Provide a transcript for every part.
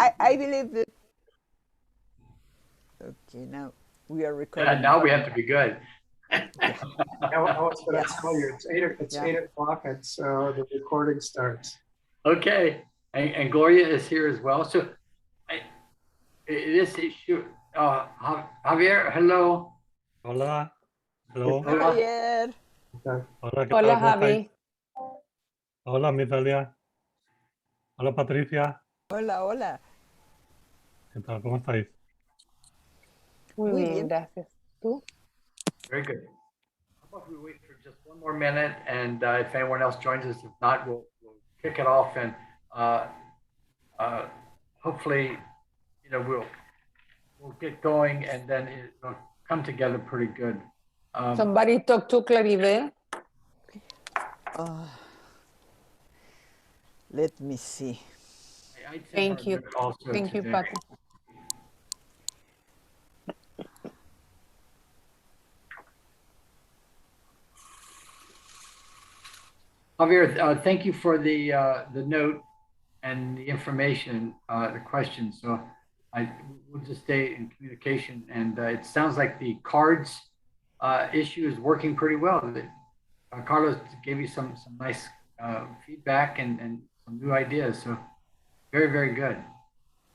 I believe that. Okay, now we are Yeah, recording. now we have to be good. Yeah. I was going to Yes. tell you, it's Yeah. 8 o'clock, and so the recording starts. Okay, and Gloria is here as well. So I, this issue, Javier, hello. Hola, Hey, hello, Hi, Hola. Javier. okay. hola, ¿qué Hola, tal? ¿Cómo estáis? Javi. Hola, Mitalia. Hola, Patricia. Hola, hola. ¿Qué tal? ¿Cómo estáis? Muy Muy bien, bien. gracias. ¿Tú? Very good. How about we wait for just one more minute, and if anyone else joins us, if not, we'll kick it off, and uh, uh, hopefully, we'll get going, and then it'll come together pretty good. Somebody talk to Claribel. Let me see. I'd send Thank her a you. note also Thank you, today. Pati. Javier, thank you for the note and the information, the questions. So we'll just stay in communication. And it sounds like the cards issue is working pretty well. Carlos gave you some nice feedback and some new ideas. So very, very good.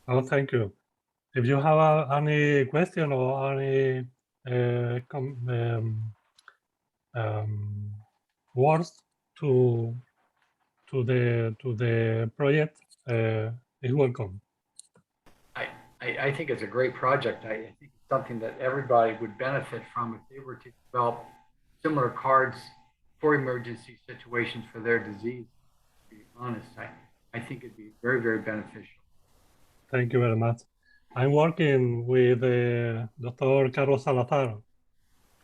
Oh, thank you. If you have any question or any words to the project, is welcome. I think it's a great project. I think it's something that everybody would benefit from if they were to develop similar cards for emergency situations for their disease. To be honest, I think it'd be very, very beneficial. Thank you very much. I'm working with Dr. Carlos Salazar,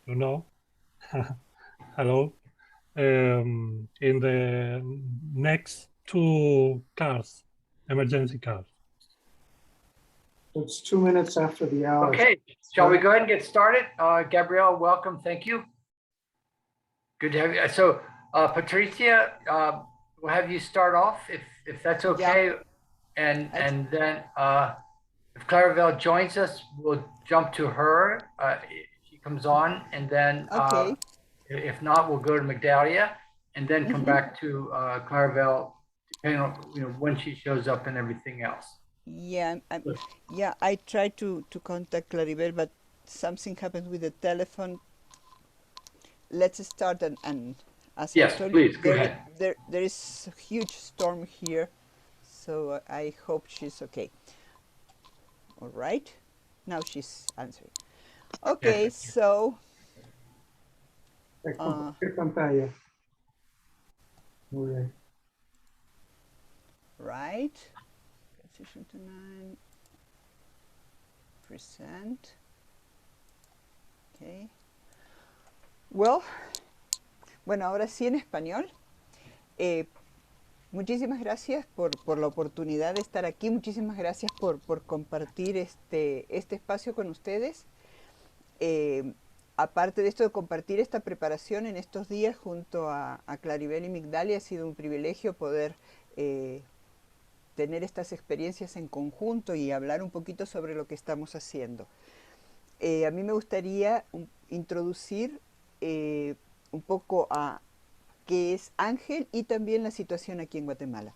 you know. Hello. In the next two cars, emergency cars. It's 2 minutes after the hour. Okay, shall we go ahead and get started? Gabrielle, welcome. Thank you. Good to have you. So, Patricia, we'll have you start off if that's okay. And then if Clarabelle joins us, we'll jump to her if she comes on, and then Okay. if not, we'll go to Magdalia, and then come back to Clarabelle, depending on when she shows up and everything else. Yeah, yeah. I tried to contact Claribel, but something happened with the telephone. Let's start and as Yes, I told please, you, go ahead. there is a huge storm here, so I hope she's okay. All right, now she's answering. Okay, so ¿Qué pantalla? Muy bien. right, transition to 9, present. Okay. Well, bueno, ahora sí en español. Muchísimas gracias por la oportunidad de estar aquí, muchísimas gracias por compartir este espacio con ustedes. Aparte de esto de compartir esta preparación en estos días junto a Claribel y Migdalia, ha sido un privilegio poder tener estas experiencias en conjunto y hablar un poquito sobre lo que estamos haciendo. A mí me gustaría introducir un poco a qué es Ángel y también la situación aquí en Guatemala.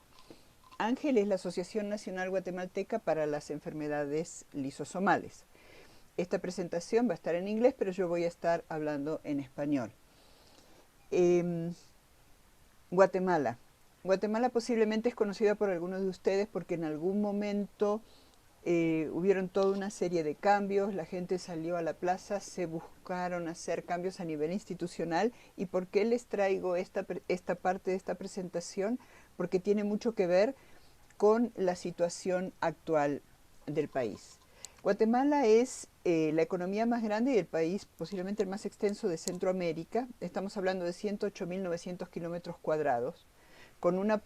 Ángel es la Asociación Nacional Guatemalteca para las Enfermedades Lisosomales. Esta presentación va a estar en inglés, pero yo voy a estar hablando en español. Guatemala. Guatemala posiblemente es conocida por algunos de ustedes porque en algún momento hubieron toda una serie de cambios, la gente salió a la plaza, se buscaron hacer cambios a nivel institucional. ¿Y por qué les traigo esta parte de esta presentación? Porque tiene mucho que ver con la situación actual del país. Guatemala es la economía más grande y el país posiblemente el más extenso de Centroamérica. Estamos hablando de 108.900 kilómetros cuadrados, con una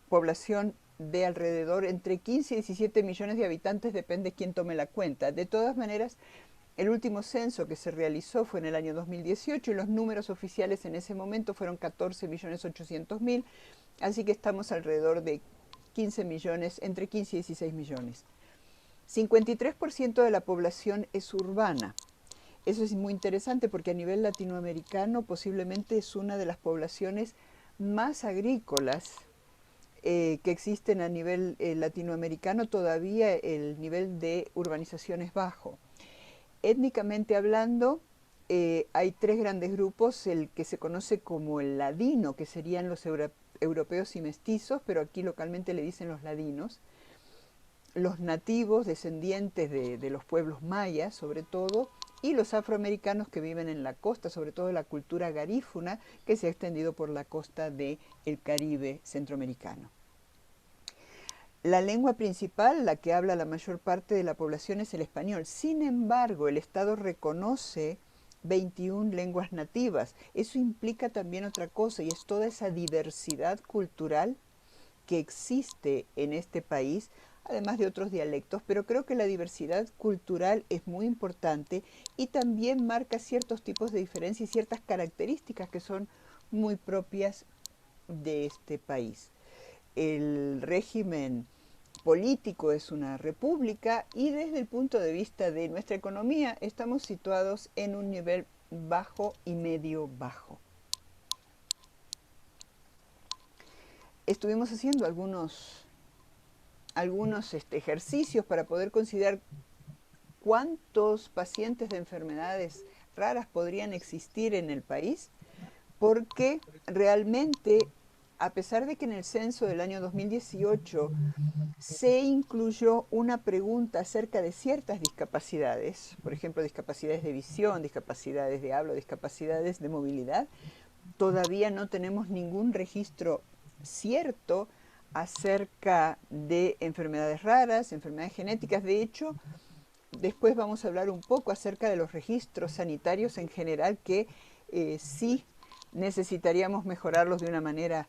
población de alrededor entre 15 y 17 millones de habitantes, depende quién tome la cuenta. De todas maneras, el último censo que se realizó fue en el año 2018 y los números oficiales en ese momento fueron 14.800.000, así que estamos alrededor de 15 millones, entre 15 y 16 millones. 53% de la población es urbana. Eso es muy interesante porque a nivel latinoamericano posiblemente es una de las poblaciones más agrícolas que existen a nivel latinoamericano. Todavía el nivel de urbanización es bajo. Étnicamente hablando, hay tres grandes grupos: el que se conoce como el ladino, que serían los europeos y mestizos, pero aquí localmente le dicen los ladinos; los nativos, descendientes de los pueblos mayas sobre todo, y los afroamericanos que viven en la costa, sobre todo la cultura garífuna que se ha extendido por la costa del Caribe centroamericano. La lengua principal, la que habla la mayor parte de la población, es el español. Sin embargo, el Estado reconoce 21 lenguas nativas. Eso implica también otra cosa, y es toda esa diversidad cultural que existe en este país, además de otros dialectos, pero creo que la diversidad cultural es muy importante y también marca ciertos tipos de diferencia y ciertas características que son muy propias de este país. El régimen político es una república y desde el punto de vista de nuestra economía estamos situados en un nivel bajo y medio bajo. Estuvimos haciendo algunos ejercicios para poder considerar cuántos pacientes de enfermedades raras podrían existir en el país, porque realmente, a pesar de que en el censo del año 2018 se incluyó una pregunta acerca de ciertas discapacidades, por ejemplo, discapacidades de visión, discapacidades de habla, discapacidades de movilidad, todavía no tenemos ningún registro cierto acerca de enfermedades raras, enfermedades genéticas. De hecho, después vamos a hablar un poco acerca de los registros sanitarios en general, que sí necesitaríamos mejorarlos de una manera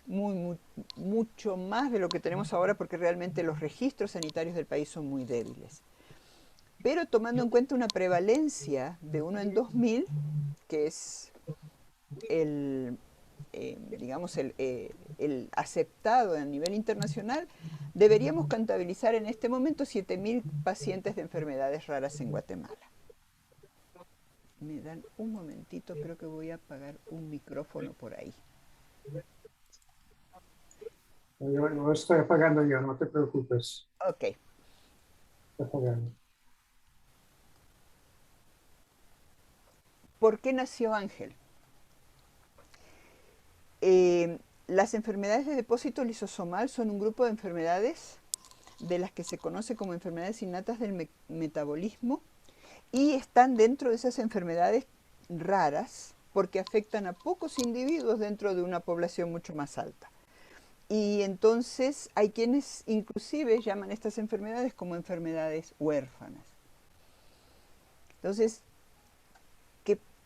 mucho más de lo que tenemos ahora, porque realmente los registros sanitarios del país son muy débiles. Pero tomando en cuenta una prevalencia de 1 en 2000, que es digamos, el aceptado a nivel internacional, deberíamos contabilizar en este momento 7.000 pacientes de enfermedades raras en Guatemala. Me dan un momentito, creo que voy a apagar un micrófono por ahí. Yo lo estoy apagando yo, no te preocupes. Ok. Estoy apagando. ¿Por qué nació Ángel? Las enfermedades de depósito lisosomal son un grupo de enfermedades de las que se conoce como enfermedades innatas del metabolismo, y están dentro de esas enfermedades raras porque afectan a pocos individuos dentro de una población mucho más alta. Y entonces hay quienes inclusive llaman estas enfermedades como enfermedades huérfanas. Entonces,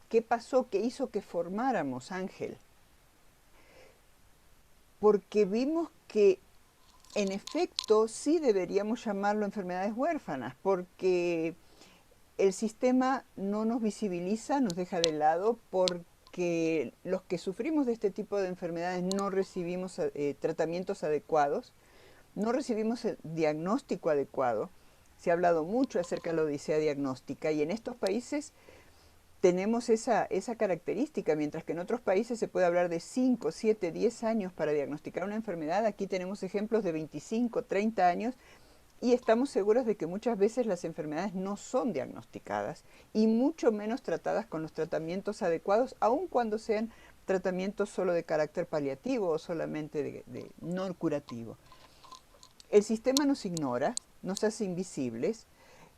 ¿qué pasó? ¿Qué hizo que formáramos Ángel? Porque vimos que en efecto sí deberíamos llamarlo enfermedades huérfanas, porque el sistema no nos visibiliza, nos deja de lado, porque los que sufrimos de este tipo de enfermedades no recibimos tratamientos adecuados, no recibimos el diagnóstico adecuado. Se ha hablado mucho acerca de la odisea diagnóstica, y en estos países tenemos esa característica. Mientras que en otros países se puede hablar de 5, 7, 10 años para diagnosticar una enfermedad, aquí tenemos ejemplos de 25, 30 años, y estamos seguros de que muchas veces las enfermedades no son diagnosticadas y mucho menos tratadas con los tratamientos adecuados, aun cuando sean tratamientos solo de carácter paliativo o solamente de no curativo. El sistema nos ignora, nos hace invisibles.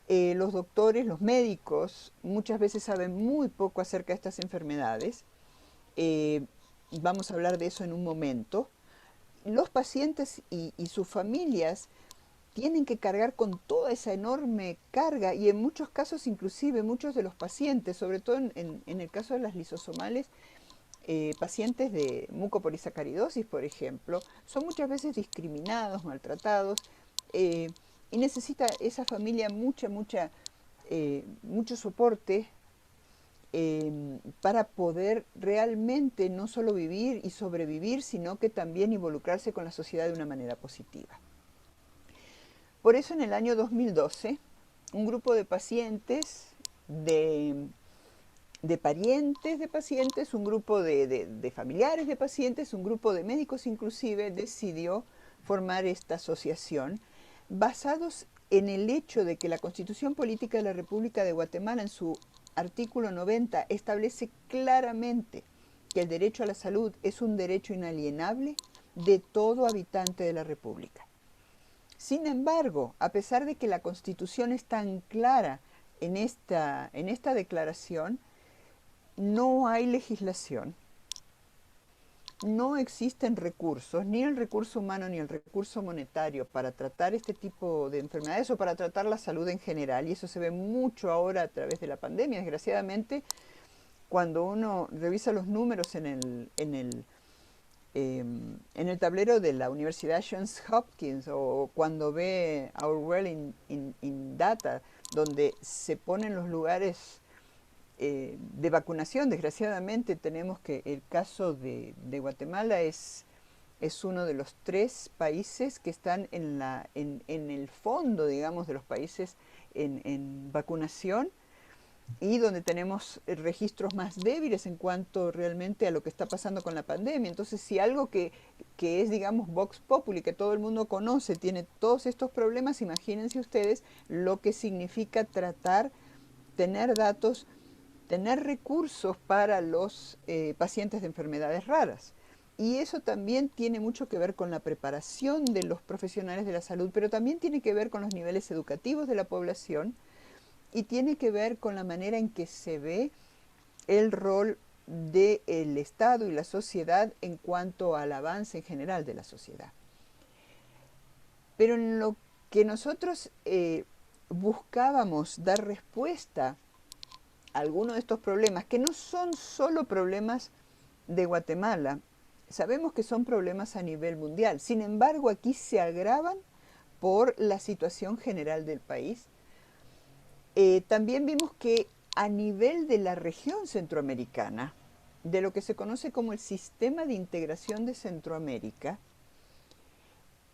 Los doctores, los médicos, muchas veces saben muy poco acerca de estas enfermedades. Vamos a hablar de eso en un momento. Los pacientes y sus familias tienen que cargar con toda esa enorme carga, y en muchos casos inclusive muchos de los pacientes, sobre todo en el caso de las lisosomales, pacientes de mucopolisacaridosis, por ejemplo, son muchas veces discriminados, maltratados, y necesita esa familia mucho soporte para poder realmente no solo vivir y sobrevivir, sino que también involucrarse con la sociedad de una manera positiva. Por eso en el año 2012, un grupo de pacientes, de parientes de pacientes, un grupo de familiares de pacientes, un grupo de médicos inclusive, decidió formar esta asociación basados en el hecho de que la Constitución Política de la República de Guatemala en su artículo 90 establece claramente que el derecho a la salud es un derecho inalienable de todo habitante de la República. Sin embargo, a pesar de que la Constitución es tan clara en esta declaración, no hay legislación, no existen recursos, ni el recurso humano ni el recurso monetario para tratar este tipo de enfermedades o para tratar la salud en general, y eso se ve mucho ahora a través de la pandemia. Desgraciadamente, cuando uno revisa los números en el tablero de la Universidad Johns Hopkins, o cuando ve Our Well in Data, donde se ponen los lugares de vacunación, desgraciadamente tenemos que el caso de Guatemala es uno de los 3 países que están en el fondo, digamos, de los países en vacunación, y donde tenemos registros más débiles en cuanto realmente a lo que está pasando con la pandemia. Entonces, si algo que es, digamos, Vox Populi, que todo el mundo conoce, tiene todos estos problemas, imagínense ustedes lo que significa tener datos, tener recursos para los pacientes de enfermedades raras. Y eso también tiene mucho que ver con la preparación de los profesionales de la salud, pero también tiene que ver con los niveles educativos de la población, y tiene que ver con la manera en que se ve el rol del Estado y la sociedad en cuanto al avance en general de la sociedad. Pero en lo que nosotros buscábamos dar respuesta a algunos de estos problemas, que no son solo problemas de Guatemala, sabemos que son problemas a nivel mundial, sin embargo aquí se agravan por la situación general del país. También vimos que a nivel de la región centroamericana, de lo que se conoce como el Sistema de Integración de Centroamérica,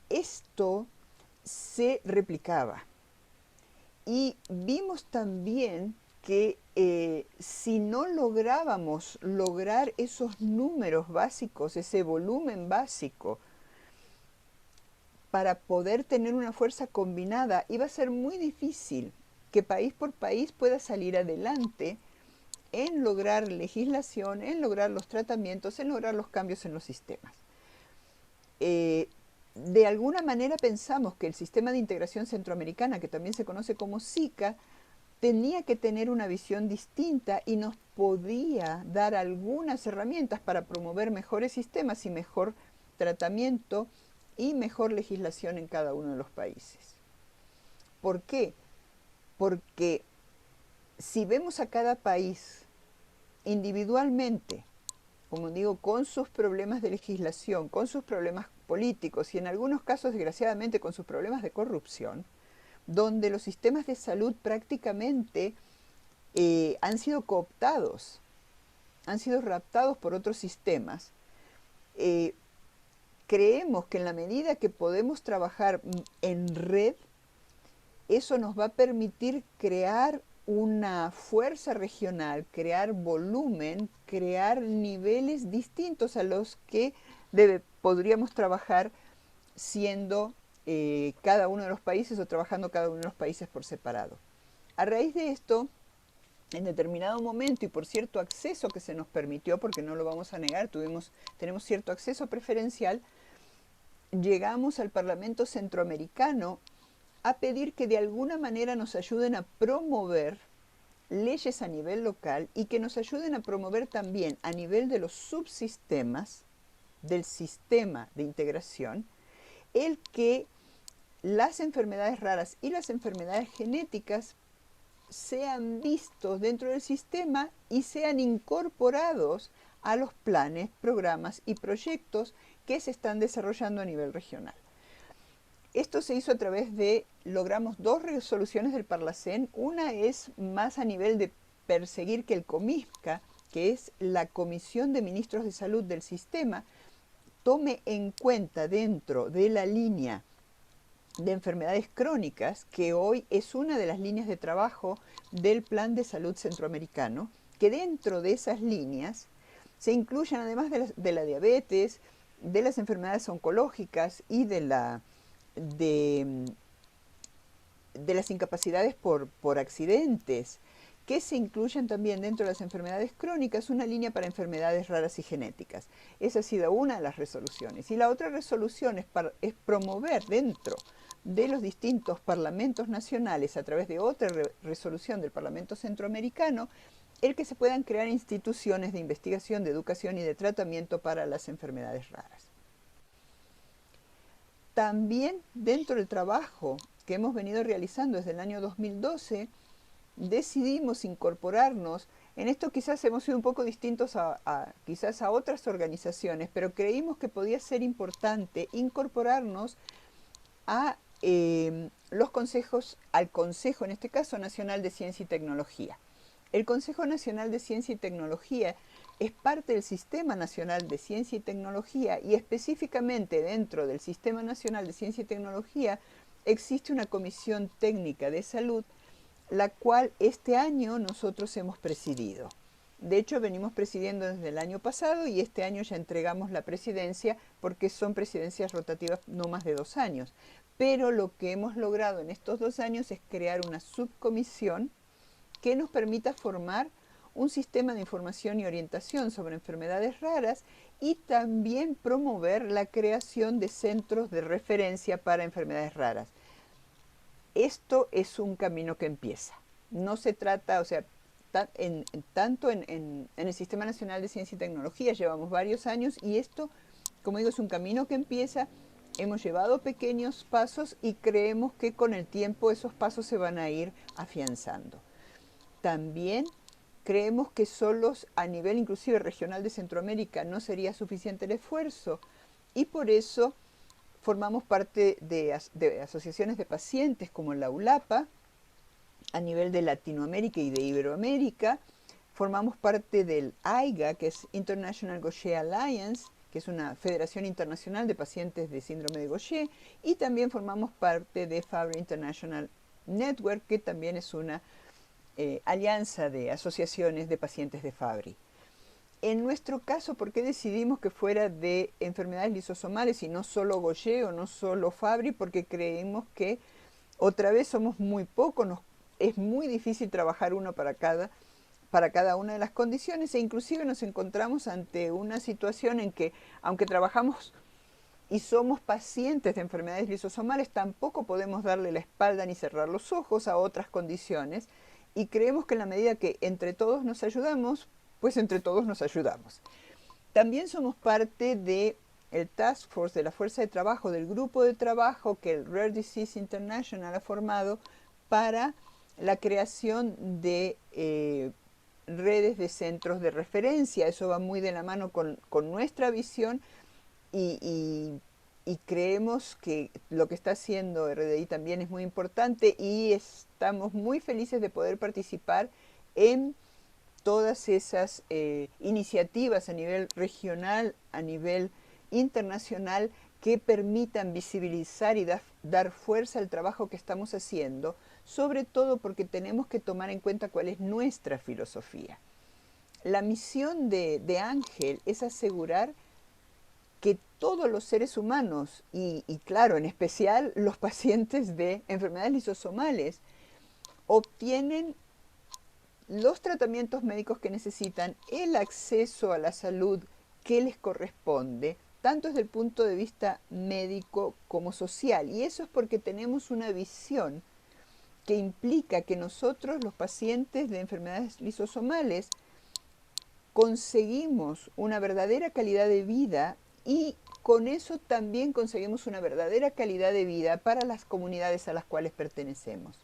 esto se replicaba. Y vimos también que si no lográbamos lograr esos números básicos, ese volumen básico, para poder tener una fuerza combinada, iba a ser muy difícil que país por país pueda salir adelante en lograr legislación, en lograr los tratamientos, en lograr los cambios en los sistemas. De alguna manera pensamos que el Sistema de Integración Centroamericana, que también se conoce como SICA, tenía que tener una visión distinta y nos podía dar algunas herramientas para promover mejores sistemas y mejor tratamiento y mejor legislación en cada uno de los países. ¿Por qué? Porque si vemos a cada país individualmente, como digo, con sus problemas de legislación, con sus problemas políticos y en algunos casos, desgraciadamente, con sus problemas de corrupción, donde los sistemas de salud prácticamente han sido cooptados, han sido raptados por otros sistemas, creemos que en la medida que podemos trabajar en red, eso nos va a permitir crear una fuerza regional, crear volumen, crear niveles distintos a los que podríamos trabajar siendo cada uno de los países o trabajando cada uno de los países por separado. A raíz de esto, en determinado momento y por cierto acceso que se nos permitió, porque no lo vamos a negar, tenemos cierto acceso preferencial, llegamos al Parlamento Centroamericano a pedir que de alguna manera nos ayuden a promover leyes a nivel local y que nos ayuden a promover también a nivel de los subsistemas del sistema de integración el que las enfermedades raras y las enfermedades genéticas sean vistos dentro del sistema y sean incorporados a los planes, programas y proyectos que se están desarrollando a nivel regional. Esto se hizo a través logramos 2 resoluciones del Parlacén. Una es más a nivel de perseguir que el COMISCA, que es la Comisión de Ministros de Salud del sistema, tome en cuenta dentro de la línea de enfermedades crónicas, que hoy es una de las líneas de trabajo del Plan de Salud Centroamericano, que dentro de esas líneas se incluyan, además de la diabetes, de las enfermedades oncológicas y de las incapacidades por accidentes, que se incluyan también dentro de las enfermedades crónicas una línea para enfermedades raras y genéticas. Esa ha sido una de las resoluciones. Y la otra resolución es promover dentro de los distintos parlamentos nacionales, a través de otra resolución del Parlamento Centroamericano, el que se puedan crear instituciones de investigación, de educación y de tratamiento para las enfermedades raras. También dentro del trabajo que hemos venido realizando desde el año 2012, decidimos incorporarnos. En esto quizás hemos sido un poco distintos quizás a otras organizaciones, pero creímos que podía ser importante incorporarnos a los consejos, al Consejo, en este caso, Nacional de Ciencia y Tecnología. El Consejo Nacional de Ciencia y Tecnología es parte del Sistema Nacional de Ciencia y Tecnología, y específicamente dentro del Sistema Nacional de Ciencia y Tecnología existe una comisión técnica de salud, la cual este año nosotros hemos presidido. De hecho, venimos presidiendo desde el año pasado y este año ya entregamos la presidencia, porque son presidencias rotativas no más de 2 años. Pero lo que hemos logrado en estos 2 años es crear una subcomisión que nos permita formar un sistema de información y orientación sobre enfermedades raras, y también promover la creación de centros de referencia para enfermedades raras. Esto es un camino que empieza. No se trata, o sea, tanto en el Sistema Nacional de Ciencia y Tecnología llevamos varios años, y esto, como digo, es un camino que empieza. Hemos llevado pequeños pasos y creemos que con el tiempo esos pasos se van a ir afianzando. También creemos que solos a nivel inclusive regional de Centroamérica no sería suficiente el esfuerzo, y por eso formamos parte de asociaciones de pacientes como la ULAPA a nivel de Latinoamérica y de Iberoamérica. Formamos parte del AIGA, que es International Gaucher Alliance, que es una federación internacional de pacientes de síndrome de Gaucher, y también formamos parte de Fabry International Network, que también es una alianza de asociaciones de pacientes de Fabry. En nuestro caso, ¿por qué decidimos que fuera de enfermedades lisosomales y no solo Gaucher o no solo Fabry? Porque creemos que otra vez somos muy pocos, es muy difícil trabajar uno para cada una de las condiciones, e inclusive nos encontramos ante una situación en que, aunque trabajamos y somos pacientes de enfermedades lisosomales, tampoco podemos darle la espalda ni cerrar los ojos a otras condiciones, y creemos que en la medida que entre todos nos ayudamos, pues entre todos nos ayudamos. También somos parte del Task Force, de la fuerza de trabajo, del grupo de trabajo que el Rare Disease International ha formado para la creación de redes de centros de referencia. Eso va muy de la mano con nuestra visión, y creemos que lo que está haciendo RDI también es muy importante, y estamos muy felices de poder participar en todas esas iniciativas a nivel regional, a nivel internacional, que permitan visibilizar y dar fuerza al trabajo que estamos haciendo, sobre todo porque tenemos que tomar en cuenta cuál es nuestra filosofía. La misión de Ángel es asegurar que todos los seres humanos, y claro, en especial los pacientes de enfermedades lisosomales, obtienen los tratamientos médicos que necesitan, el acceso a la salud que les corresponde, tanto desde el punto de vista médico como social. Y eso es porque tenemos una visión que implica que nosotros, los pacientes de enfermedades lisosomales, conseguimos una verdadera calidad de vida, y con eso también conseguimos una verdadera calidad de vida para las comunidades a las cuales pertenecemos.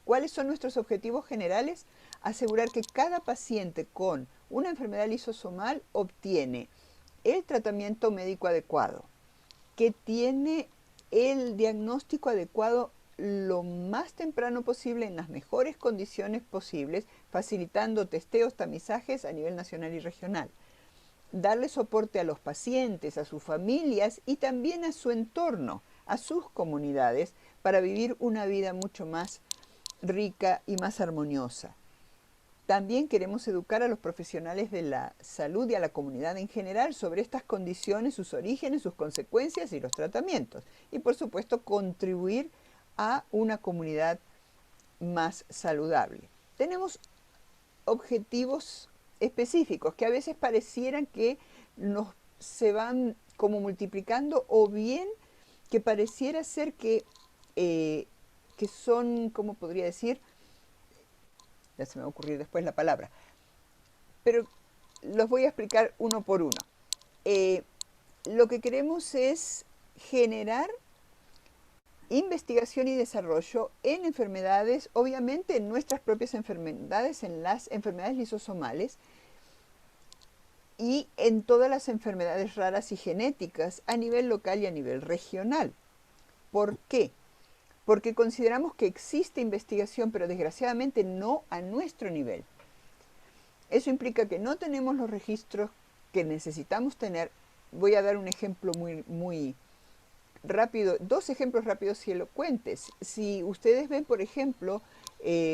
¿Cuáles son nuestros objetivos generales? Asegurar que cada paciente con una enfermedad lisosomal obtiene el tratamiento médico adecuado, que tiene el diagnóstico adecuado lo más temprano posible en las mejores condiciones posibles, facilitando testeos, tamizajes a nivel nacional y regional. Darle soporte a los pacientes, a sus familias y también a su entorno, a sus comunidades, para vivir una vida mucho más rica y más armoniosa. También queremos educar a los profesionales de la salud y a la comunidad en general sobre estas condiciones, sus orígenes, sus consecuencias y los tratamientos. Y por supuesto contribuir a una comunidad más saludable. Tenemos objetivos específicos que a veces parecieran que se van como multiplicando, o bien que pareciera ser que son, ¿cómo podría decir? Ya se me va a ocurrir después la palabra, pero los voy a explicar uno por uno. Lo que queremos es generar investigación y desarrollo en enfermedades, obviamente en nuestras propias enfermedades, en las enfermedades lisosomales y en todas las enfermedades raras y genéticas a nivel local y a nivel regional. ¿Por qué? Porque consideramos que existe investigación, pero desgraciadamente no a nuestro nivel. Eso implica que no tenemos los registros que necesitamos tener. Voy a dar un ejemplo muy rápido, dos ejemplos rápidos y elocuentes. Si ustedes ven, por ejemplo,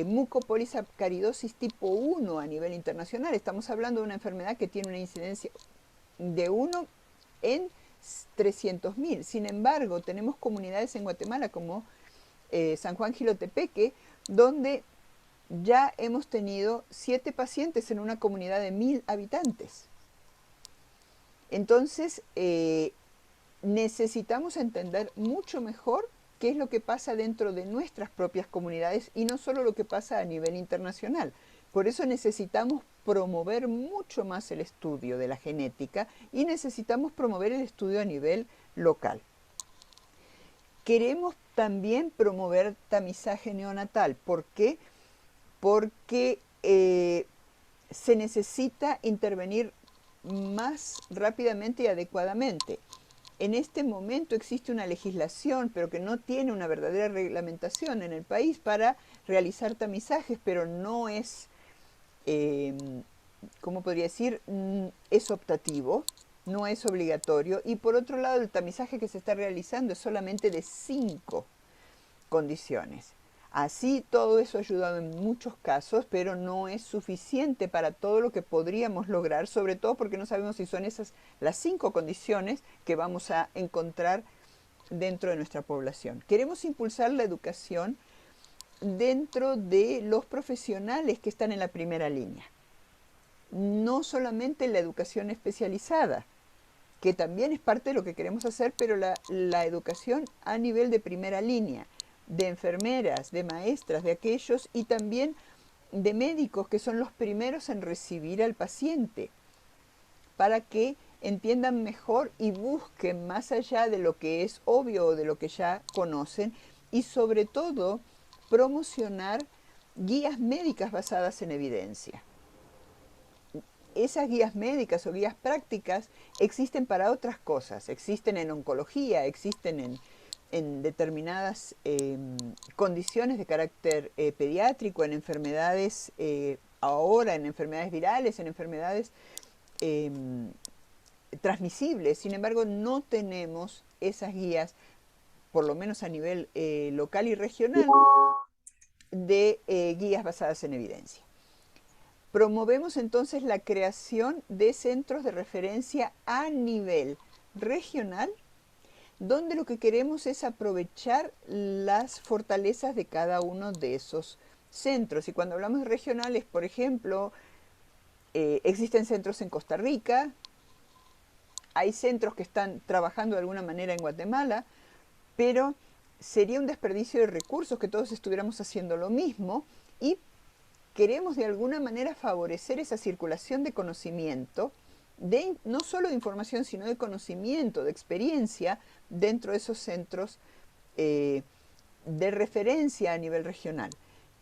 mucopolisacaridosis tipo 1 a nivel internacional, estamos hablando de una enfermedad que tiene una incidencia de 1 en 300.000. Sin embargo, tenemos comunidades en Guatemala como San Juan Jilotepeque, donde ya hemos tenido 7 pacientes en una comunidad de 1.000 habitantes. Entonces, necesitamos entender mucho mejor qué es lo que pasa dentro de nuestras propias comunidades y no solo lo que pasa a nivel internacional. Por eso necesitamos promover mucho más el estudio de la genética y necesitamos promover el estudio a nivel local. Queremos también promover tamizaje neonatal. ¿Por qué? Porque se necesita intervenir más rápidamente y adecuadamente. En este momento existe una legislación, pero que no tiene una verdadera reglamentación en el país para realizar tamizajes, pero no es, ¿cómo podría decir? Es optativo, no es obligatorio. Y por otro lado, el tamizaje que se está realizando es solamente de 5 condiciones. Así, todo eso ha ayudado en muchos casos, pero no es suficiente para todo lo que podríamos lograr, sobre todo porque no sabemos si son esas las 5 condiciones que vamos a encontrar dentro de nuestra población. Queremos impulsar la educación dentro de los profesionales que están en la primera línea. No solamente la educación especializada, que también es parte de lo que queremos hacer, pero la educación a nivel de primera línea, de enfermeras, de maestras, de aquellos y también de médicos que son los primeros en recibir al paciente, para que entiendan mejor y busquen más allá de lo que es obvio o de lo que ya conocen, y sobre todo promocionar guías médicas basadas en evidencia. Esas guías médicas o guías prácticas existen para otras cosas, existen en oncología, existen en determinadas condiciones de carácter pediátrico, en enfermedades, ahora en enfermedades virales, en enfermedades transmisibles. Sin embargo, no tenemos esas guías, por lo menos a nivel local y regional, de guías basadas en evidencia. Promovemos entonces la creación de centros de referencia a nivel regional, donde lo que queremos es aprovechar las fortalezas de cada uno de esos centros. Y cuando hablamos de regionales, por ejemplo, existen centros en Costa Rica, hay centros que están trabajando de alguna manera en Guatemala, pero sería un desperdicio de recursos que todos estuviéramos haciendo lo mismo, y queremos de alguna manera favorecer esa circulación de conocimiento, no solo de información, sino de conocimiento, de experiencia dentro de esos centros de referencia a nivel regional.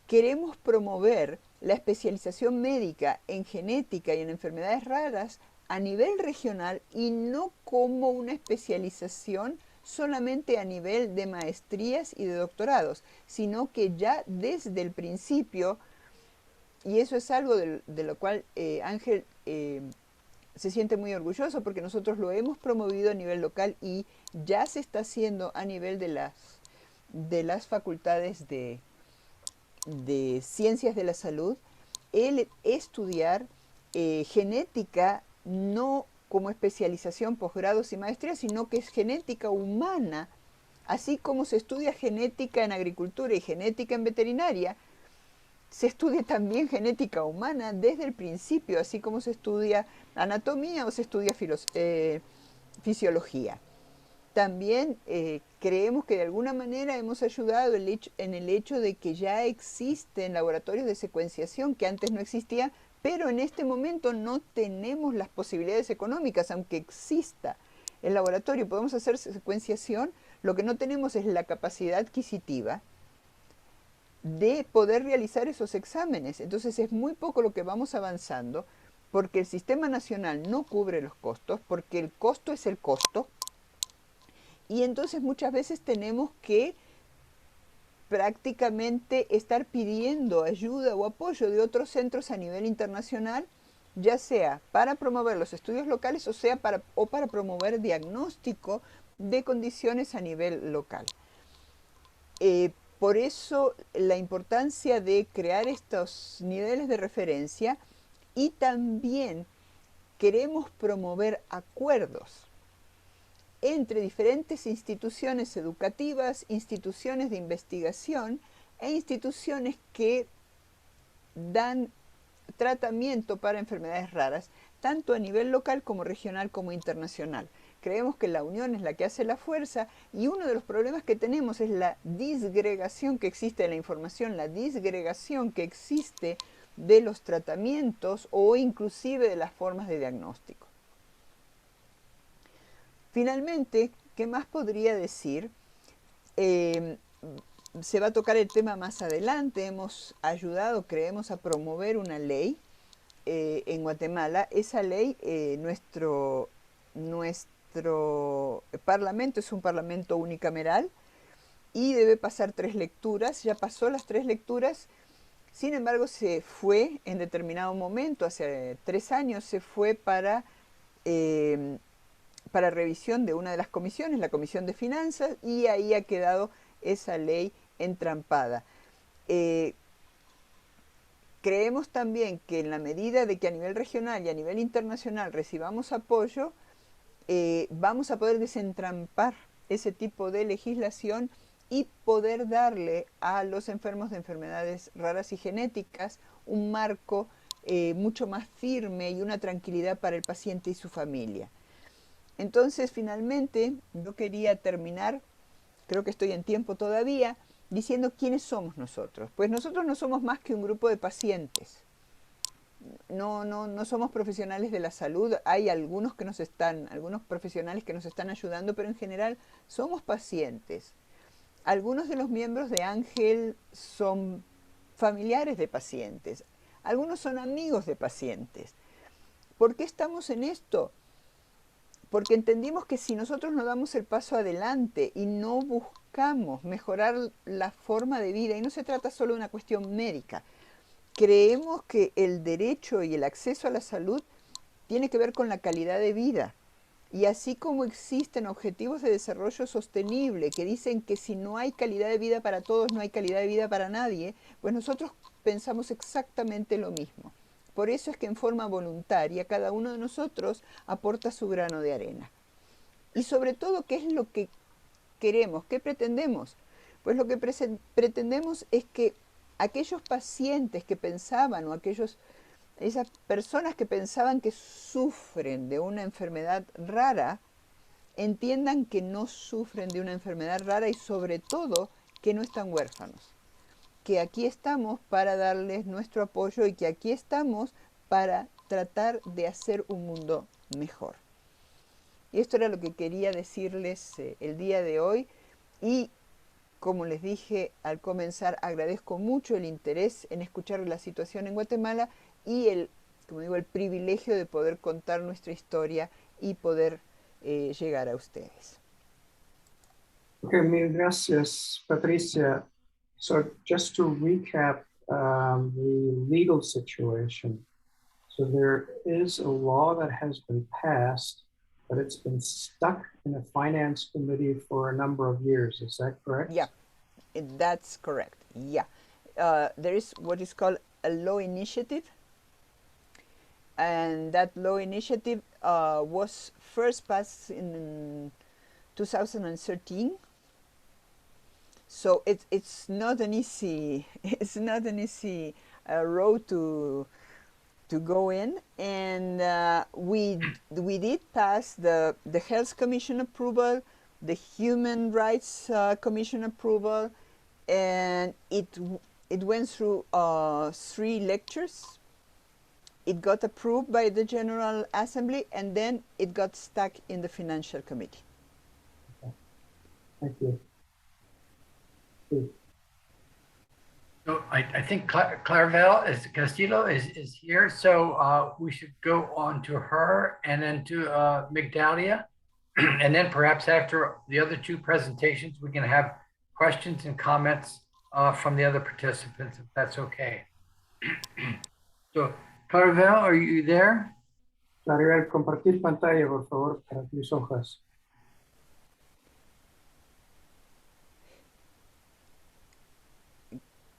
Queremos promover la especialización médica en genética y en enfermedades raras a nivel regional y no como una especialización solamente a nivel de maestrías y de doctorados, sino que ya desde el principio, y eso es algo de lo cual Ángel se siente muy orgulloso, porque nosotros lo hemos promovido a nivel local y ya se está haciendo a nivel de las facultades de ciencias de la salud, el estudiar genética no como especialización, posgrados y maestría, sino que es genética humana, así como se estudia genética en agricultura y genética en veterinaria, se estudia también genética humana desde el principio, así como se estudia anatomía o se estudia fisiología. También creemos que de alguna manera hemos ayudado en el hecho de que ya existen laboratorios de secuenciación que antes no existían, pero en este momento no tenemos las posibilidades económicas, aunque exista el laboratorio, podemos hacer secuenciación, lo que no tenemos es la capacidad adquisitiva de poder realizar esos exámenes. Entonces es muy poco lo que vamos avanzando, porque el sistema nacional no cubre los costos, porque el costo es el costo, y entonces muchas veces tenemos que prácticamente estar pidiendo ayuda o apoyo de otros centros a nivel internacional, ya sea para promover los estudios locales o para promover diagnóstico de condiciones a nivel local. Por eso la importancia de crear estos niveles de referencia, y también queremos promover acuerdos entre diferentes instituciones educativas, instituciones de investigación e instituciones que dan tratamiento para enfermedades raras, tanto a nivel local como regional como internacional. Creemos que la unión es la que hace la fuerza, y uno de los problemas que tenemos es la disgregación que existe de la información, la disgregación que existe de los tratamientos o inclusive de las formas de diagnóstico. Finalmente, ¿qué más podría decir? Se va a tocar el tema más adelante. Hemos ayudado, creemos, a promover una ley en Guatemala. Esa ley, nuestro parlamento es un parlamento unicameral y debe pasar 3 lecturas. Ya pasó las 3 lecturas. Sin embargo, se fue en determinado momento, hace 3 años, se fue para revisión de una de las comisiones, la Comisión de Finanzas, y ahí ha quedado esa ley entrampada. Creemos también que en la medida de que a nivel regional y a nivel internacional recibamos apoyo, vamos a poder desentrampar ese tipo de legislación y poder darle a los enfermos de enfermedades raras y genéticas un marco mucho más firme y una tranquilidad para el paciente y su familia. Entonces, finalmente, yo quería terminar, creo que estoy en tiempo todavía, diciendo quiénes somos nosotros. Pues nosotros no somos más que un grupo de pacientes. No somos profesionales de la salud. Hay algunos profesionales que nos están ayudando, pero en general somos pacientes. Algunos de los miembros de Ángel son familiares de pacientes. Algunos son amigos de pacientes. ¿Por qué estamos en esto? Porque entendimos que si nosotros no damos el paso adelante y no buscamos mejorar la forma de vida, y no se trata solo de una cuestión médica, creemos que el derecho y el acceso a la salud tiene que ver con la calidad de vida. Y así como existen objetivos de desarrollo sostenible que dicen que si no hay calidad de vida para todos, no hay calidad de vida para nadie, pues nosotros pensamos exactamente lo mismo. Por eso es que en forma voluntaria cada uno de nosotros aporta su grano de arena. Y sobre todo, ¿qué es lo que queremos? ¿Qué pretendemos? Pues lo que pretendemos es que aquellos pacientes que pensaban, o esas personas que pensaban que sufren de una enfermedad rara, entiendan que no sufren de una enfermedad rara, y sobre todo que no están huérfanos. Que aquí estamos para darles nuestro apoyo y que aquí estamos para tratar de hacer un mundo mejor. Y esto era lo que quería decirles el día de hoy, y como les dije al comenzar, agradezco mucho el interés en escuchar la situación en Guatemala y el privilegio de poder contar nuestra historia y poder llegar a ustedes. Okay, mil gracias, Patricia. So just to recap the legal situation. So there is a law that has been passed, but it's been stuck in a finance committee for a number of years. Is that correct? Yeah, that's correct. Yeah. There is what is called a law initiative. And that law initiative was first passed in 2013. So it's not an easy road to go in, and we did pass the Health Commission approval, the Human Rights Commission approval, and it went through 3 lectures. It got approved by the General Assembly, and then it got stuck in the Financial Committee. Thank you. So I think Claribel Castillo is here, so we should go on to her and then to Migdalia. And then perhaps after the other 2 presentations, we can have questions and comments from the other participants, if that's okay. So Claribel, are you there? Claribel, compartir pantalla, por favor, para tus hojas.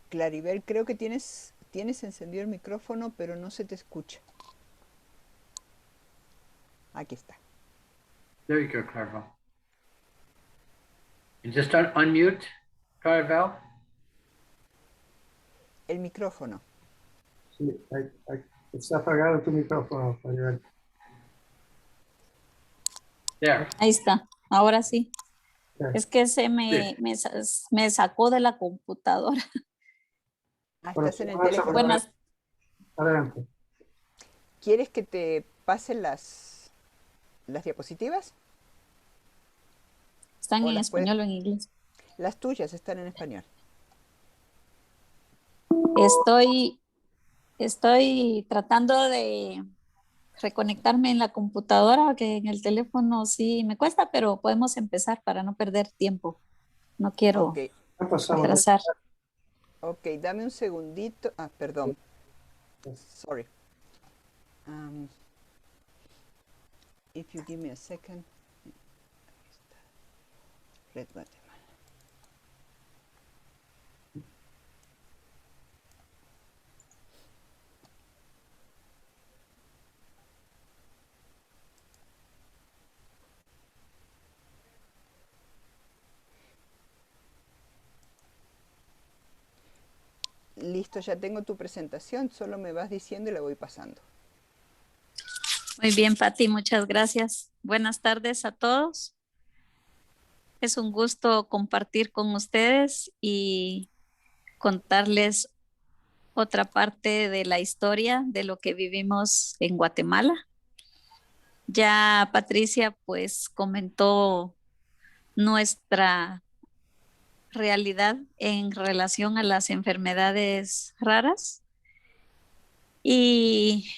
Claribel, creo que tienes encendido el micrófono, pero no se te escucha. Aquí está. There you go, Claribel. You just unmute, Claribel. El micrófono. Sí, está apagado tu micrófono, Claribel. There. Ahí está, ahora sí. Okay. Es que me sacó de la computadora. Estás en el teléfono. Buenas. Adelante. ¿Quieres que te pase las diapositivas? ¿Están en español o en inglés? Las tuyas están en español. Estoy tratando de reconectarme en la computadora, que en el teléfono sí me cuesta, pero podemos empezar para no perder tiempo. No quiero atrasar. Ok, dame un segundito. Ah, perdón. Sorry. If you give me a second. Red Guatemala. Listo, ya tengo tu presentación, solo me vas diciendo y la voy pasando. Muy bien, Pati, muchas gracias. Buenas tardes a todos. Es un gusto compartir con ustedes y contarles otra parte de la historia de lo que vivimos en Guatemala. Ya Patricia pues comentó nuestra realidad en relación a las enfermedades raras y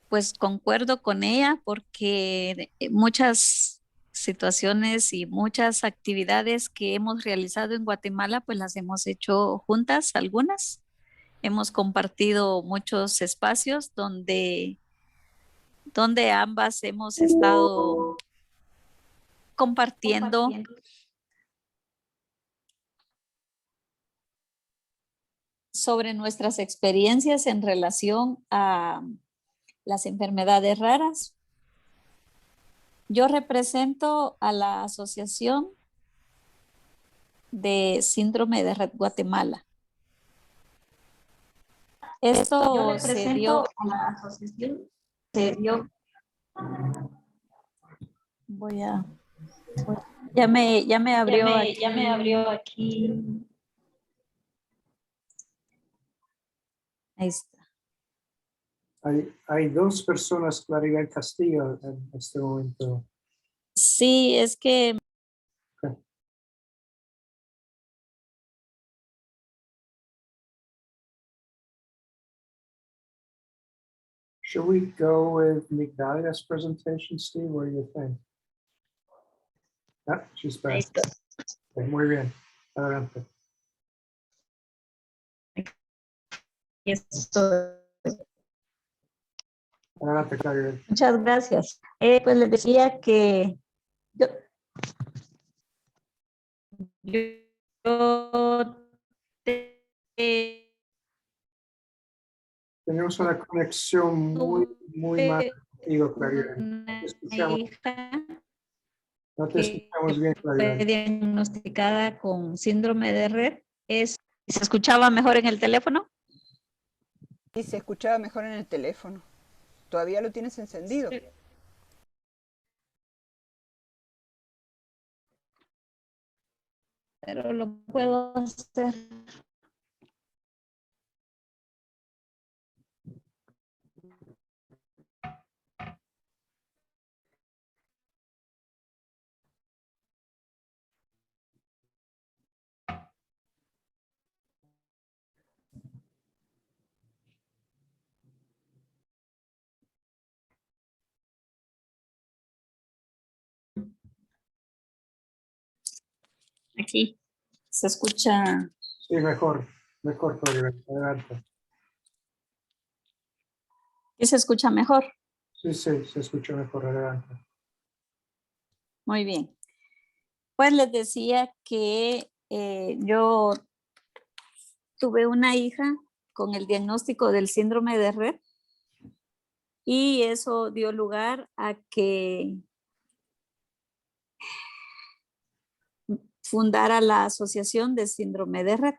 pues concuerdo con ella porque muchas situaciones y muchas actividades que hemos realizado en Guatemala pues las hemos hecho juntas, algunas. Hemos compartido muchos espacios donde ambas hemos estado compartiendo sobre nuestras experiencias en relación a las enfermedades raras. Yo represento a la Asociación de Síndrome de Red Guatemala. Esto se dio a la asociación, ya me abrió aquí. Ahí está. Hay 2 personas, Claribel Castillo, en este momento. Sí, es que Okay. Should we go with Migdalia's presentation, Steve? What do you think? Ah, she's Ahí back. estoy. Ok, muy bien. Adelante. Aquí estoy. Adelante, Claribel. Muchas gracias. Pues les decía que yo Tenemos una conexión muy mala tuve contigo, Claribel. No una te escuchamos, hija no te que escuchamos bien, fue Claribel. diagnosticada con síndrome de Rett. ¿Se escuchaba mejor en el teléfono? Y se escuchaba mejor en el teléfono. ¿Todavía lo tienes encendido? Pero lo puedo hacer. Aquí se escucha. Sí, mejor, Claribel. Adelante. ¿Y se escucha mejor? Sí, se escucha mejor. Adelante. Muy bien. Pues les decía que yo tuve una hija con el diagnóstico del síndrome de Rett y eso dio lugar a que fundara la Asociación de Síndrome de Rett.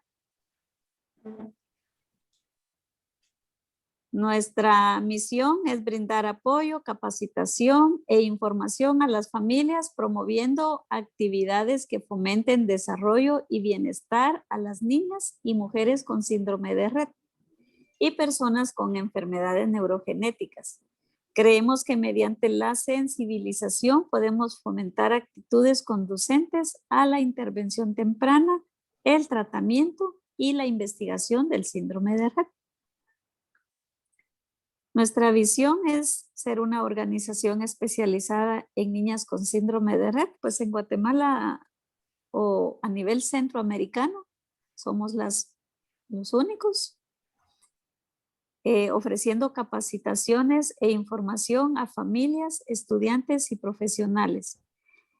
Nuestra misión es brindar apoyo, capacitación e información a las familias, promoviendo actividades que fomenten desarrollo y bienestar a las niñas y mujeres con síndrome de Rett y personas con enfermedades neurogenéticas. Creemos que mediante la sensibilización podemos fomentar actitudes conducentes a la intervención temprana, el tratamiento y la investigación del síndrome de Rett. Nuestra visión es ser una organización especializada en niñas con síndrome de Rett, pues en Guatemala o a nivel centroamericano somos los únicos, ofreciendo capacitaciones e información a familias, estudiantes y profesionales.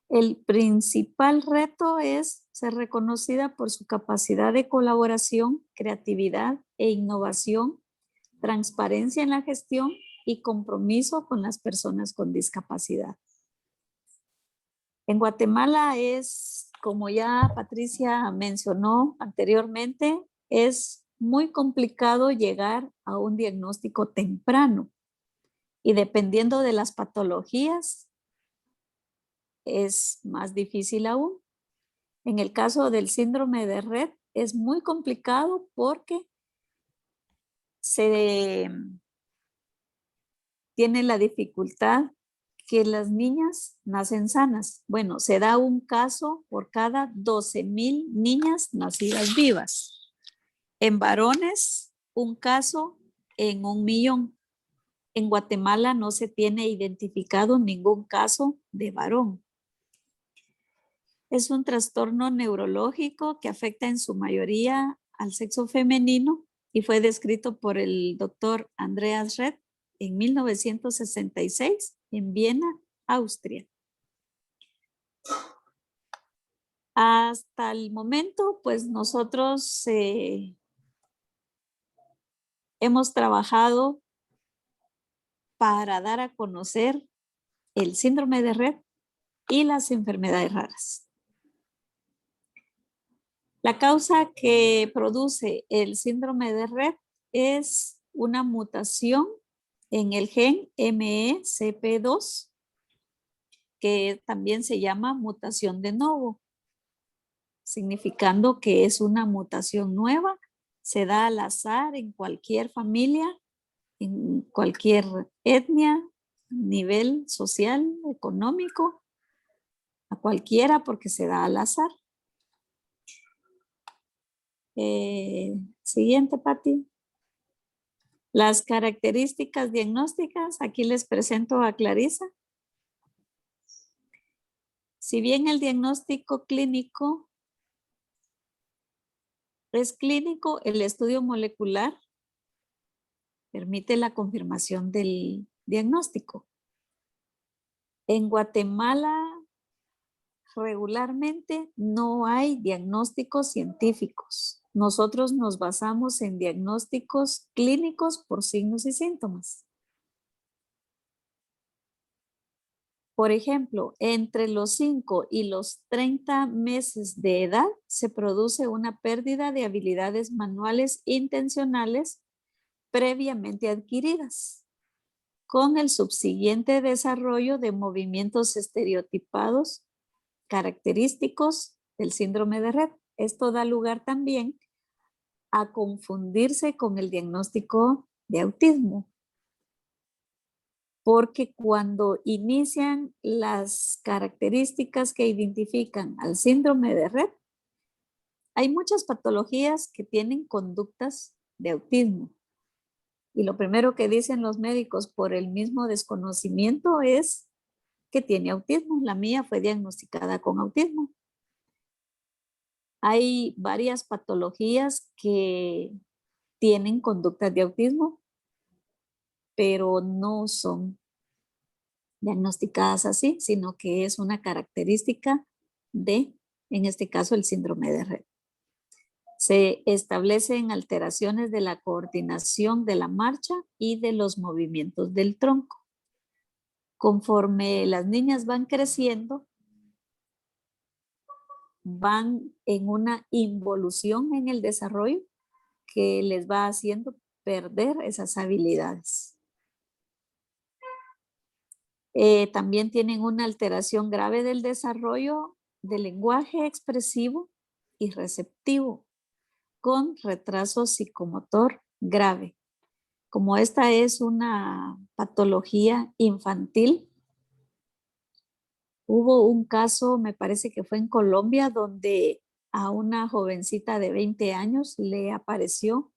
El principal reto es ser reconocida por su capacidad de colaboración, creatividad e innovación, transparencia en la gestión y compromiso con las personas con discapacidad. En Guatemala es, como ya Patricia mencionó anteriormente, es muy complicado llegar a un diagnóstico temprano y dependiendo de las patologías es más difícil aún. En el caso del síndrome de Rett es muy complicado porque se tiene la dificultad que las niñas nacen sanas. Bueno, se da un caso por cada 12,000 niñas nacidas vivas. En varones, un caso en 1,000,000. En Guatemala no se tiene identificado ningún caso de varón. Es un trastorno neurológico que afecta en su mayoría al sexo femenino y fue descrito por el doctor Andreas Rett en 1966 en Viena, Austria. Hasta el momento, pues nosotros hemos trabajado para dar a conocer el síndrome de Rett y las enfermedades raras. La causa que produce el síndrome de Rett es una mutación en el gen MECP2, que también se llama mutación de novo, significando que es una mutación nueva, se da al azar en cualquier familia, en cualquier etnia, nivel social, económico, a cualquiera porque se da al azar. Siguiente, Pati. Las Si bien el diagnóstico clínico es clínico, el estudio molecular permite la confirmación del diagnóstico. En Guatemala, regularmente no hay diagnósticos científicos. Nosotros nos basamos en diagnósticos clínicos por signos y síntomas. Por ejemplo, entre los 5 y los 30 meses de edad se produce una pérdida de habilidades manuales intencionales previamente adquiridas, con el subsiguiente desarrollo de movimientos estereotipados característicos del síndrome de Rett. Esto da lugar también a confundirse con el diagnóstico de autismo, porque cuando inician las características que identifican al síndrome de Rett, hay muchas patologías que tienen conductas de autismo. Y lo primero que dicen los médicos por el mismo desconocimiento es que tiene autismo. La mía fue diagnosticada con autismo. Hay varias patologías que tienen conductas de autismo, pero no son diagnosticadas así, sino que es una característica de, en este caso, el síndrome de Rett. Se establecen alteraciones de la coordinación de la marcha y de los movimientos del tronco. Conforme las niñas van creciendo, van en una involución en el desarrollo que les va haciendo perder esas habilidades. También tienen una alteración grave del desarrollo del lenguaje expresivo y receptivo, con retraso psicomotor grave. Como esta es una patología infantil, hubo un caso, me parece que fue en Colombia, donde a una jovencita de 20 años le apareció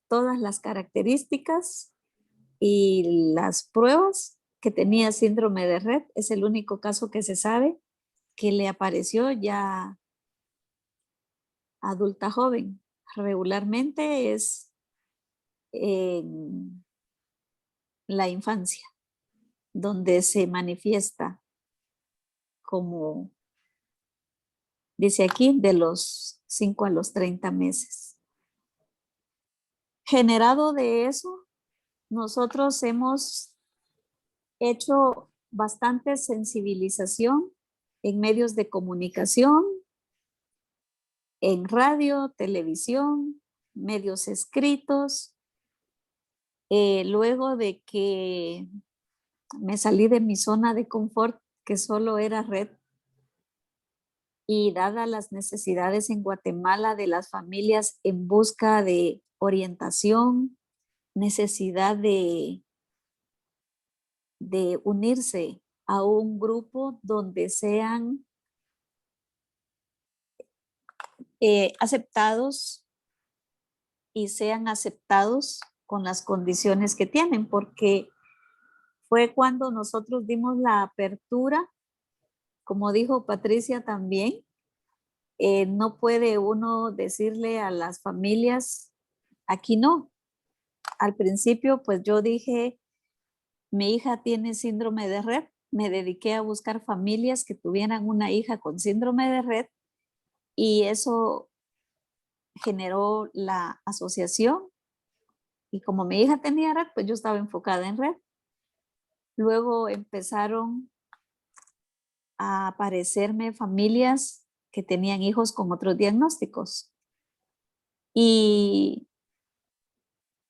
todas las características y las pruebas que tenía síndrome de Rett. Es el único caso que se sabe que le apareció ya adulta joven. Regularmente es en la infancia donde se manifiesta, como dice aquí, de los 5 a los 30 meses. Generado de eso, nosotros hemos hecho bastante sensibilización en medios de comunicación, en radio, televisión, medios escritos. Luego de que me salí de mi zona de confort, que solo era Rett, y dadas las necesidades en Guatemala de las familias en busca de orientación, necesidad de unirse a un grupo donde sean aceptados y sean aceptados con las condiciones que tienen, porque fue cuando nosotros dimos la apertura, como dijo Patricia también, no puede uno decirle a las familias, aquí no. Al principio, pues yo dije, mi hija tiene síndrome de Rett, me dediqué a buscar familias que tuvieran una hija con síndrome de Rett y eso generó la asociación. Y como mi hija tenía Rett, pues yo estaba enfocada en Rett. Luego empezaron a aparecerme familias que tenían hijos con otros diagnósticos. Y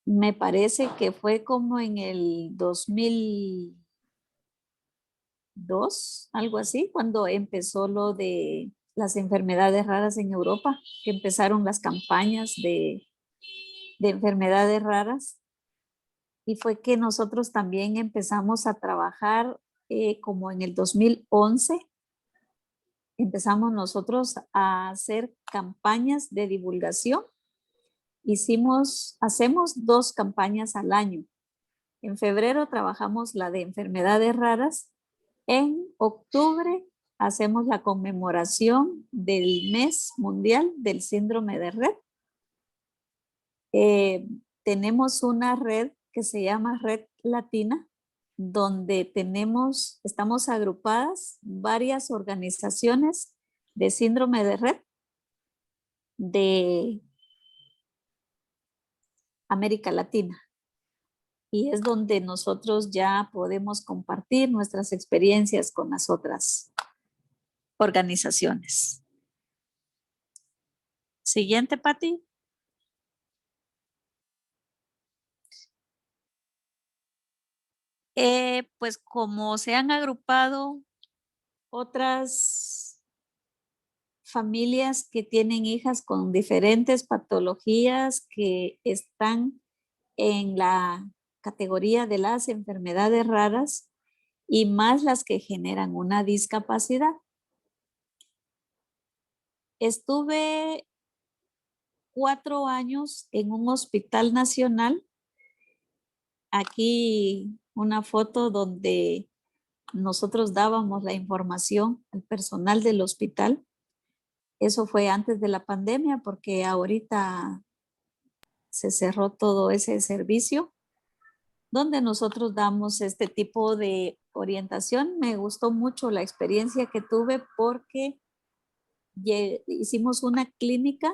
me parece que fue como en el 2002, algo así, cuando empezó lo de las enfermedades raras en Europa, que empezaron las campañas de enfermedades raras. Y fue que nosotros también empezamos a trabajar como en el 2011. Empezamos nosotros a hacer campañas de divulgación. Hacemos 2 campañas al año. En febrero trabajamos la de enfermedades raras. En octubre hacemos la conmemoración del mes mundial del síndrome de Rett. Tenemos una red que se llama Red Latina, donde estamos agrupadas varias organizaciones de síndrome de Rett de América Latina. Y es donde nosotros ya podemos compartir nuestras experiencias con las otras organizaciones. Siguiente, Patti. Pues como se han agrupado otras familias que tienen hijas con diferentes patologías que están en la categoría de las enfermedades raras y más las que generan una discapacidad. Estuve 4 años en un hospital nacional. Aquí una foto donde nosotros dábamos la información al personal del hospital. Eso fue antes de la pandemia porque ahorita se cerró todo ese servicio donde nosotros damos este tipo de orientación. Me gustó mucho la experiencia que tuve porque hicimos una clínica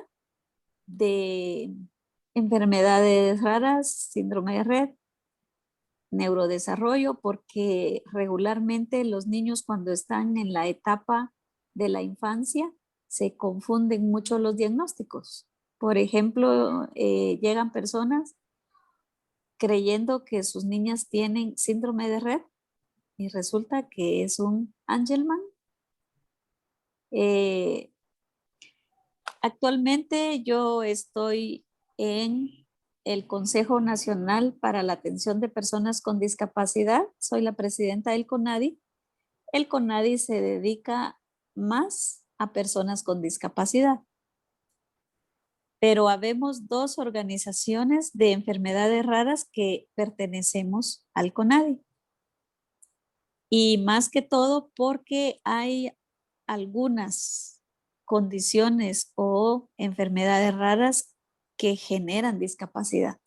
de enfermedades raras, síndrome de Rett, neurodesarrollo, porque regularmente los niños cuando están en la etapa de la infancia se confunden mucho los diagnósticos. Por ejemplo, llegan personas creyendo que sus niñas tienen síndrome de Rett y resulta que es un Angelman. Actualmente yo estoy en el Consejo Nacional para la Atención de Personas con Discapacidad. Soy la presidenta del CONADI. El CONADI se dedica más a personas con discapacidad. Pero habemos 2 organizaciones de enfermedades raras que pertenecemos al CONADI. Y más que todo porque hay algunas condiciones o enfermedades raras que generan discapacidad.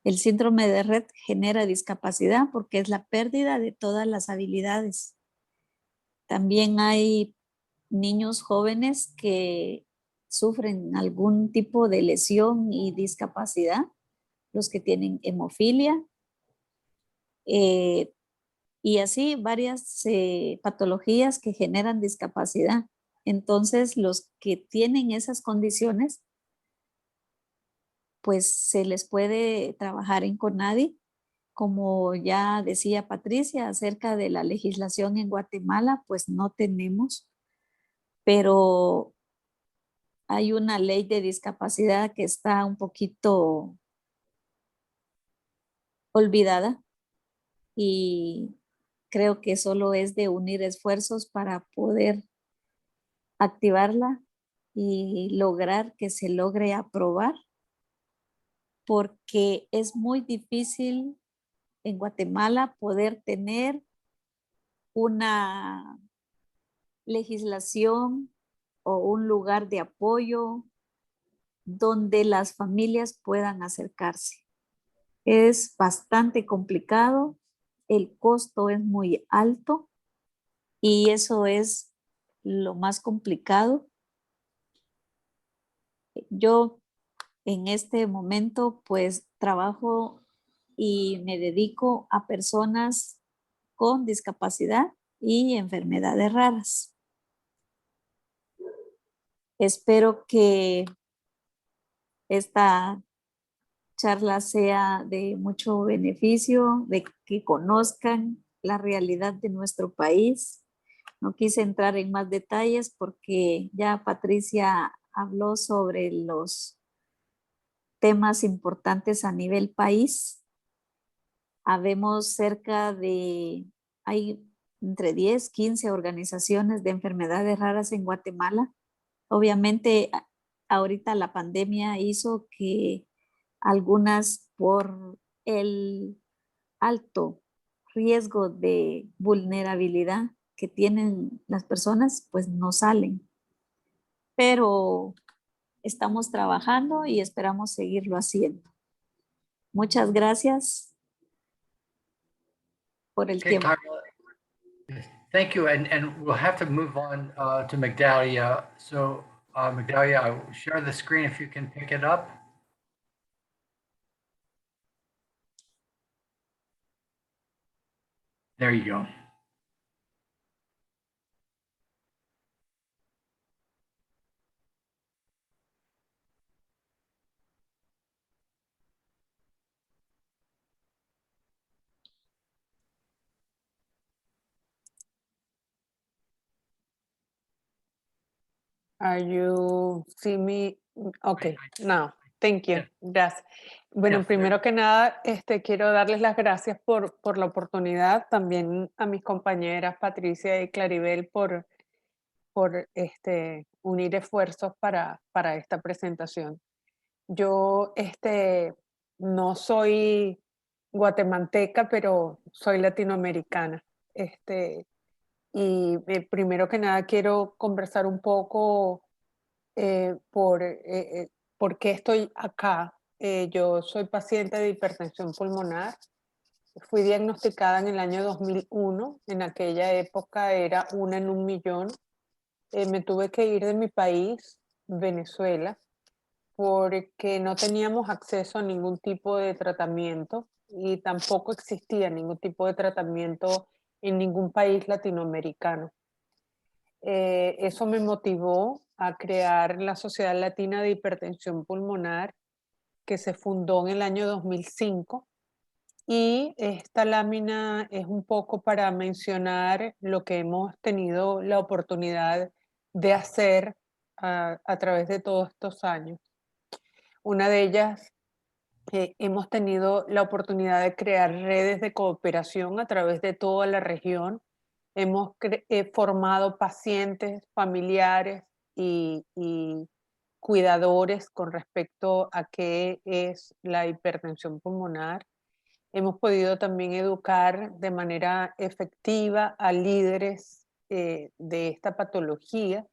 El síndrome de Rett genera discapacidad porque es la pérdida de todas las habilidades. También hay niños jóvenes que sufren algún tipo de lesión y discapacidad, los que tienen hemofilia, y así varias patologías que generan discapacidad. Entonces, los que tienen esas condiciones, pues se les puede trabajar en CONADI. Como ya decía Patricia acerca de la legislación en Guatemala, pues no tenemos, pero hay una ley de discapacidad que está un poquito olvidada y creo que solo es de unir esfuerzos para poder activarla y lograr que se logre aprobar, porque es muy difícil en Guatemala poder tener una legislación o un lugar de apoyo donde las familias puedan acercarse. Es bastante complicado, el costo es muy alto y eso es lo más complicado. Yo en este momento pues trabajo y me dedico a personas con discapacidad y enfermedades raras. Espero que esta charla sea de mucho beneficio, de que conozcan la realidad de nuestro país. No quise entrar en más detalles porque ya Patricia habló sobre los temas importantes a nivel país. Habemos hay entre 10, 15 organizaciones de enfermedades raras en Guatemala. Obviamente, ahorita la pandemia hizo que algunas por el alto riesgo de vulnerabilidad que tienen las personas, pues no salen. Pero estamos trabajando y esperamos seguirlo haciendo. Muchas gracias por el Okay, tiempo. Carla. Thank you, and we'll have to move on to Migdalia. So, Migdalia, I will share the screen if you can pick it up. There you go. Are you see me? Okay, now, thank you. Yes. Gracias. Bueno, Yes. primero que nada, quiero darles las gracias por la oportunidad, también a mis compañeras Patricia y Claribel por unir esfuerzos para esta presentación. Yo no soy guatemalteca, pero soy latinoamericana. Y primero que nada quiero conversar un poco por qué estoy acá. Yo soy paciente de hipertensión pulmonar. Fui diagnosticada en el año 2001. En aquella época era 1 en 1.000.000. Me tuve que ir de mi país, Venezuela, porque no teníamos acceso a ningún tipo de tratamiento y tampoco existía ningún tipo de tratamiento en ningún país latinoamericano. Eso me motivó a crear la Sociedad Latina de Hipertensión Pulmonar, que se fundó en el año 2005. Y esta lámina es un poco para mencionar lo que hemos tenido la oportunidad de hacer a través de todos estos años. Una de ellas, hemos tenido la oportunidad de crear redes de cooperación a través de toda la región. Hemos formado pacientes, familiares y cuidadores con respecto a qué es la hipertensión pulmonar. Hemos podido también educar de manera efectiva a líderes de esta patología.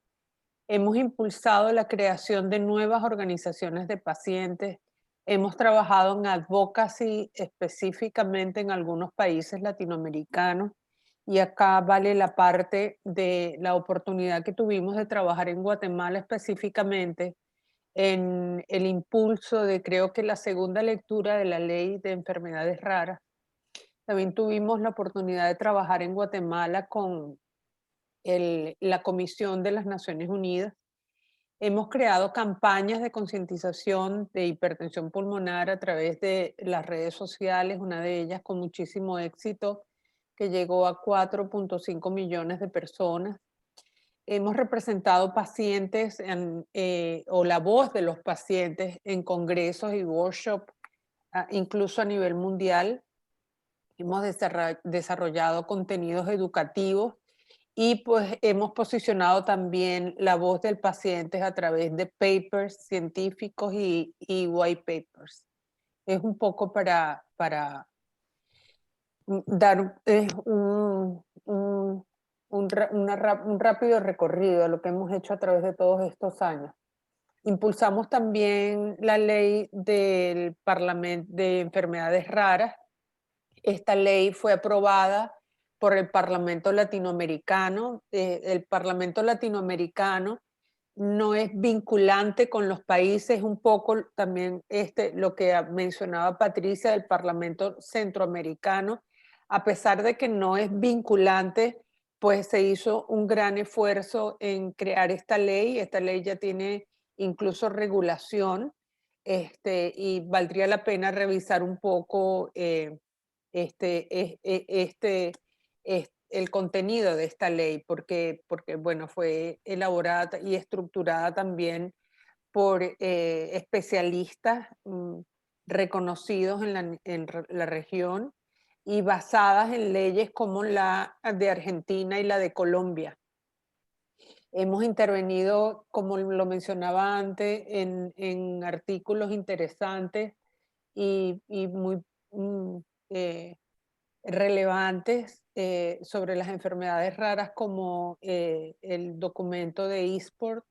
Hemos impulsado la creación de nuevas organizaciones de pacientes. Hemos trabajado en advocacy específicamente en algunos países latinoamericanos. Y acá vale la parte de la oportunidad que tuvimos de trabajar en Guatemala específicamente en el impulso de, creo que la segunda lectura de la ley de enfermedades raras. También tuvimos la oportunidad de trabajar en Guatemala con la Comisión de las Naciones Unidas. Hemos creado campañas de concientización de hipertensión pulmonar a través de las redes sociales, una de ellas con muchísimo éxito, que llegó a 4.5 millones de personas. Hemos representado pacientes o la voz de los pacientes en congresos y workshops, incluso a nivel mundial. Hemos desarrollado contenidos educativos y pues hemos posicionado también la voz del paciente a través de papers científicos y white papers. Es un poco para dar un rápido recorrido a lo que hemos hecho a través de todos estos años. Impulsamos también la ley del Parlamento de enfermedades raras. Esta ley fue aprobada por el Parlamento Latinoamericano. El Parlamento Latinoamericano no es vinculante con los países, un poco también lo que mencionaba Patricia del Parlamento Centroamericano. A pesar de que no es vinculante, pues se hizo un gran esfuerzo en crear esta ley. Esta ley ya tiene incluso regulación, y valdría la pena revisar un poco el contenido de esta ley, porque bueno, fue elaborada y estructurada también por especialistas reconocidos en la región y basadas en leyes como la de Argentina y la de Colombia. Hemos intervenido, como lo mencionaba antes, en artículos interesantes y muy relevantes sobre las enfermedades raras como el documento de eSport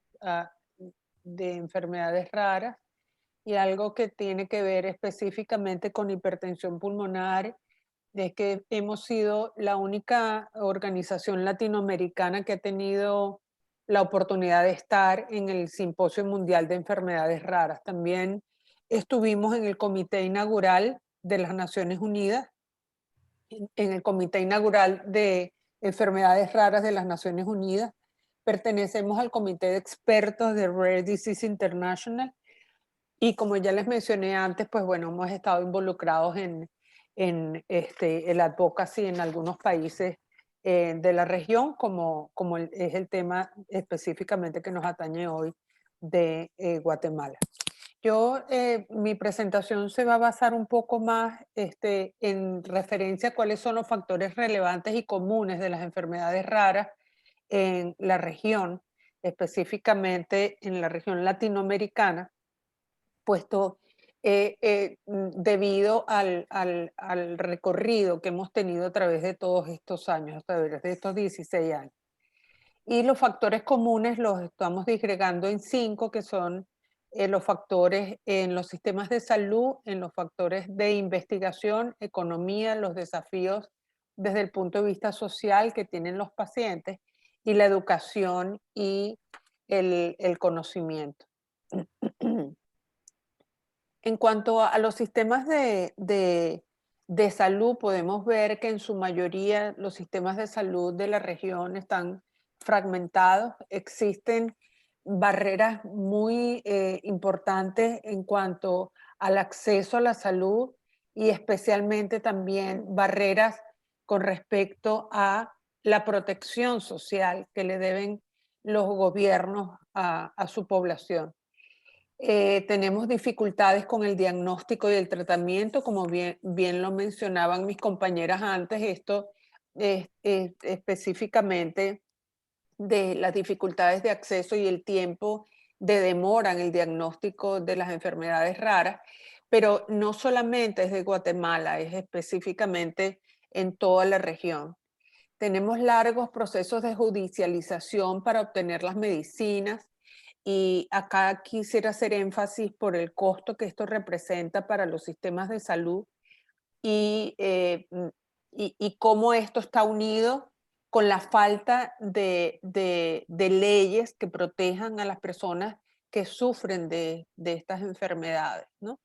de enfermedades raras, y algo que tiene que ver específicamente con hipertensión pulmonar, es que hemos sido la única organización latinoamericana que ha tenido la oportunidad de estar en el Simposio Mundial de Enfermedades Raras. También estuvimos en el comité inaugural de las Naciones Unidas, en el comité inaugural de enfermedades raras de las Naciones Unidas. Pertenecemos al comité de expertos de Rare Disease International, y como ya les mencioné antes, pues bueno, hemos estado involucrados en el advocacy en algunos países de la región, como es el tema específicamente que nos atañe hoy de Guatemala. Mi presentación se va a basar un poco más en referencia a cuáles son los factores relevantes y comunes de las enfermedades raras en la región, específicamente en la región latinoamericana, puesto debido al recorrido que hemos tenido a través de todos estos años, a través de estos 16 años. Y los factores comunes los estamos disgregando en 5, que son los factores en los sistemas de salud, en los factores de investigación, economía, los desafíos desde el punto de vista social que tienen los pacientes, y la educación y el conocimiento. En cuanto a los sistemas de salud, podemos ver que en su mayoría los sistemas de salud de la región están fragmentados. Existen barreras muy importantes en cuanto al acceso a la salud, y especialmente también barreras con respecto a la protección social que le deben los gobiernos a su población. Tenemos dificultades con el diagnóstico y el tratamiento, como bien lo mencionaban mis compañeras antes. Esto es específicamente de las dificultades de acceso y el tiempo de demora en el diagnóstico de las enfermedades raras, pero no solamente es de Guatemala, es específicamente en toda la región. Tenemos largos procesos de judicialización para obtener las medicinas, y acá quisiera hacer énfasis por el costo que esto representa para los sistemas de salud, y cómo esto está unido con la falta de leyes que protejan a las personas que sufren de estas enfermedades, ¿no?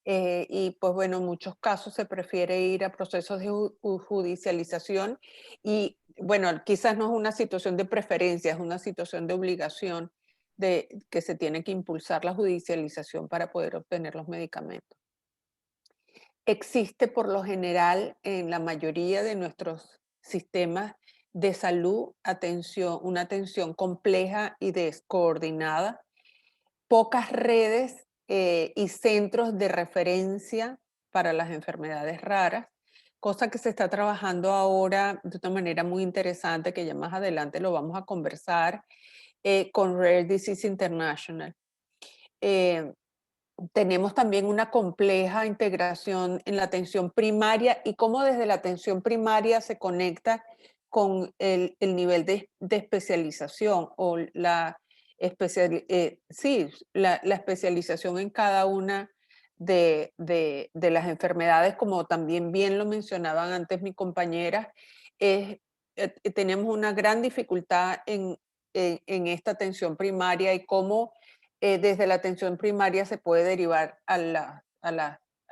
Y pues bueno, en muchos casos se prefiere ir a procesos de judicialización, y bueno, quizás no es una situación de preferencia, es una situación de obligación de que se tiene que impulsar la judicialización para poder obtener los medicamentos. Existe por lo general en la mayoría de nuestros sistemas de salud una atención compleja y descoordinada, pocas redes y centros de referencia para las enfermedades raras, cosa que se está trabajando ahora de una manera muy interesante, que ya más adelante lo vamos a conversar, con Rare Disease International. Tenemos también una compleja integración en la atención primaria, y cómo desde la atención primaria se conecta con el nivel de especialización, o la especialización en cada una de las enfermedades, como también bien lo mencionaban antes mi compañera. Tenemos una gran dificultad en esta atención primaria, y cómo desde la atención primaria se puede derivar a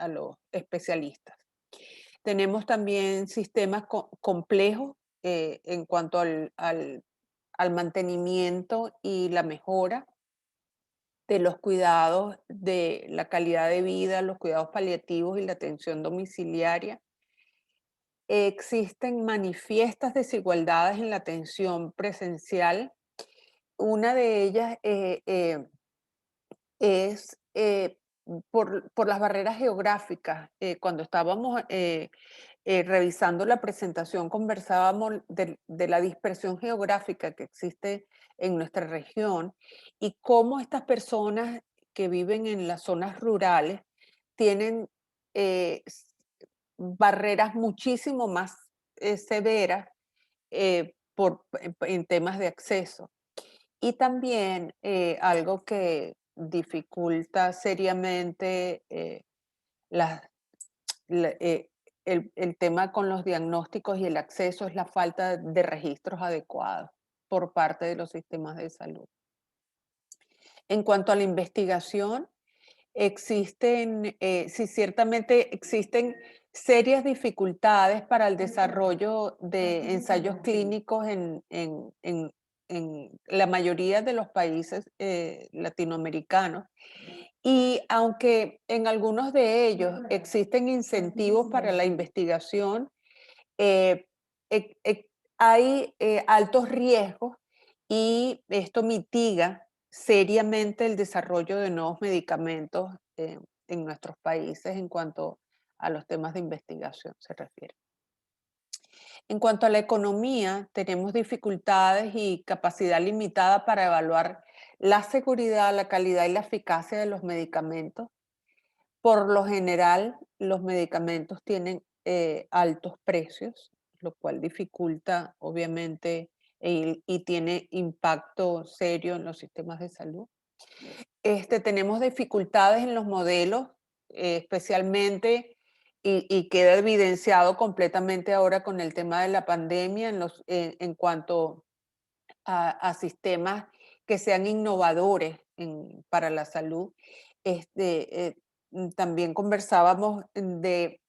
los especialistas. Tenemos también sistemas complejos en cuanto al mantenimiento y la mejora de los cuidados de la calidad de vida, los cuidados paliativos y la atención domiciliaria. Existen manifiestas desigualdades en la atención presencial. Una de ellas es por las barreras geográficas. Cuando estábamos revisando la presentación, conversábamos de la dispersión geográfica que existe en nuestra región, y cómo estas personas que viven en las zonas rurales tienen barreras muchísimo más severas en temas de acceso. Y también algo que dificulta seriamente el tema con los diagnósticos y el acceso es la falta de registros adecuados por parte de los sistemas de salud. En cuanto a la investigación, sí, ciertamente existen serias dificultades para el desarrollo de ensayos clínicos en la mayoría de los países latinoamericanos. Y aunque en algunos de ellos existen incentivos para la investigación, eh, hay altos riesgos y esto mitiga seriamente el desarrollo de nuevos medicamentos en nuestros países en cuanto a los temas de investigación se refiere. En cuanto a la economía, tenemos dificultades y capacidad limitada para evaluar la seguridad, la calidad y la eficacia de los medicamentos. Por lo general, los medicamentos tienen altos precios, lo cual dificulta, obviamente, y tiene impacto serio en los sistemas de salud. Tenemos dificultades en los modelos, especialmente, y queda evidenciado completamente ahora con el tema de la pandemia en cuanto a sistemas que sean innovadores para la salud. También conversábamos de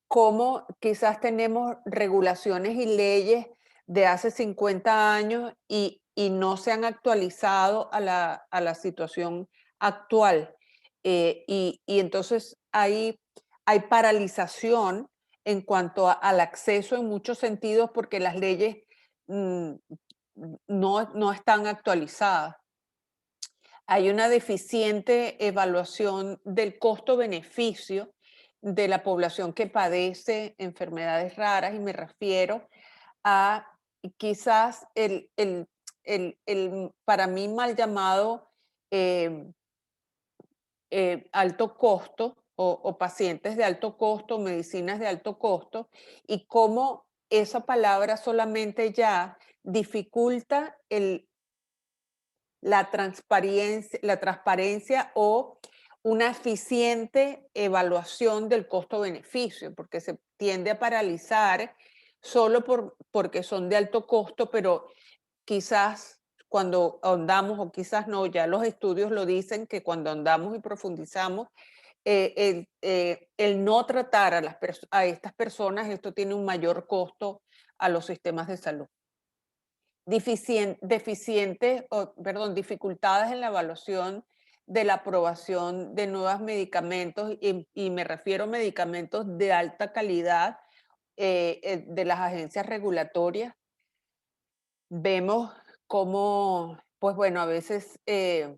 cómo quizás tenemos regulaciones y leyes de hace 50 años y no se han actualizado a la situación actual. Y entonces hay paralización en cuanto al acceso en muchos sentidos porque las leyes no están actualizadas. Hay una deficiente evaluación del costo-beneficio de la población que padece enfermedades raras y me refiero a quizás el para mí mal llamado alto costo o pacientes de alto costo, medicinas de alto costo y cómo esa palabra solamente ya dificulta la transparencia o una eficiente evaluación del costo-beneficio, porque se tiende a paralizar solo porque son de alto costo, pero quizás cuando ahondamos o quizás no, ya los estudios lo dicen que cuando ahondamos y profundizamos, el no tratar a estas personas, esto tiene un mayor costo a los sistemas de salud. Dificultades en la evaluación de la aprobación de nuevos medicamentos y me refiero a medicamentos de alta calidad de las agencias regulatorias. Vemos cómo, pues bueno, a veces es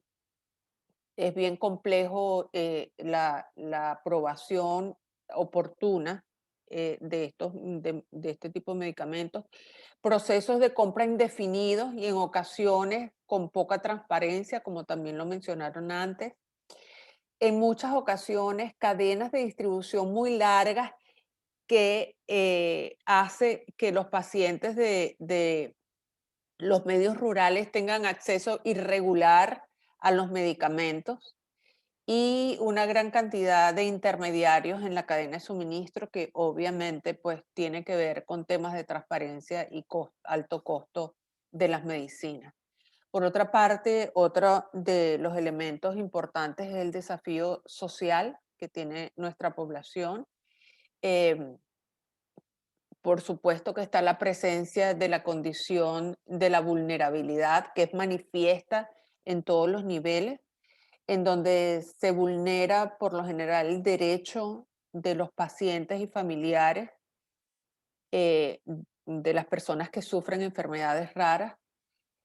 bien complejo la aprobación oportuna de este tipo de medicamentos. Procesos de compra indefinidos y en ocasiones con poca transparencia, como también lo mencionaron antes. En muchas ocasiones, cadenas de distribución muy largas que hace que los pacientes de los medios rurales tengan acceso irregular a los medicamentos y una gran cantidad de intermediarios en la cadena de suministro que obviamente pues tiene que ver con temas de transparencia y alto costo de las medicinas. Por otra parte, otro de los elementos importantes es el desafío social que tiene nuestra población. Por supuesto que está la presencia de la condición de la vulnerabilidad que es manifiesta en todos los niveles, en donde se vulnera por lo general el derecho de los pacientes y familiares de las personas que sufren enfermedades raras.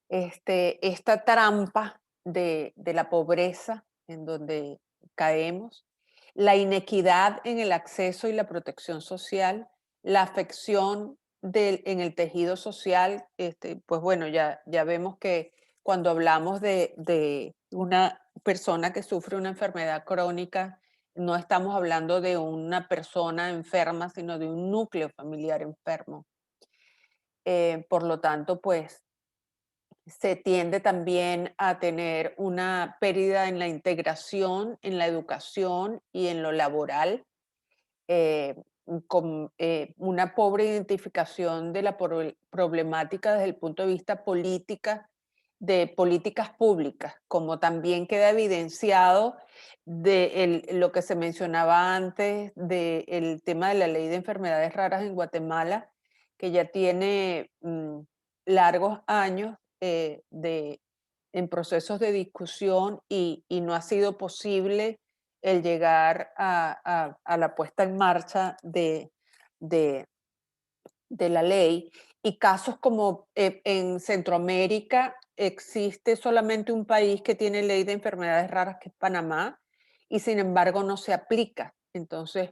Esta trampa de la pobreza en donde caemos, la inequidad en el acceso y la protección social, la afección en el tejido social, pues bueno, ya vemos que cuando hablamos de una persona que sufre una enfermedad crónica, no estamos hablando de una persona enferma, sino de un núcleo familiar enfermo Por lo tanto, pues se tiende también a tener una pérdida en la integración, en la educación y en lo laboral, con una pobre identificación de la problemática desde el punto de vista de políticas públicas, como también queda evidenciado de lo que se mencionaba antes del tema de la ley de enfermedades raras en Guatemala, que ya tiene largos años en procesos de discusión y no ha sido posible el llegar a la puesta en marcha de la ley. Y casos como en Centroamérica existe solamente un país que tiene ley de enfermedades raras, que es Panamá, y sin embargo no se aplica. Entonces,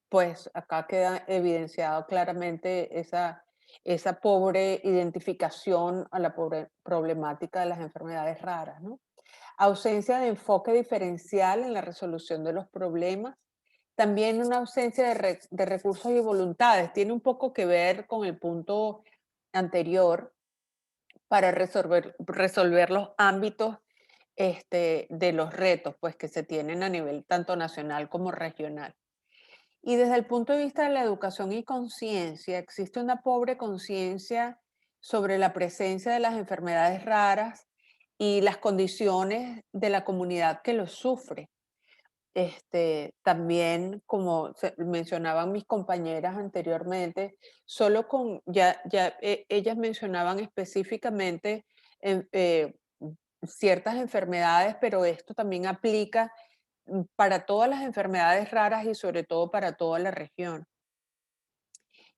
pues acá queda evidenciado claramente esa pobre identificación a la pobre problemática de las enfermedades raras, ¿no? Ausencia de enfoque diferencial en la resolución de los problemas, también una ausencia de recursos y voluntades. Tiene un poco que ver con el punto anterior para resolver los ámbitos de los retos pues, que se tienen a nivel tanto nacional como regional. Y desde el punto de vista de la educación y conciencia, existe una pobre conciencia sobre la presencia de las enfermedades raras y las condiciones de la comunidad que los sufre. También, como mencionaban mis compañeras anteriormente, solo con, ellas mencionaban específicamente ciertas enfermedades, pero esto también aplica para todas las enfermedades raras y sobre todo para toda la región.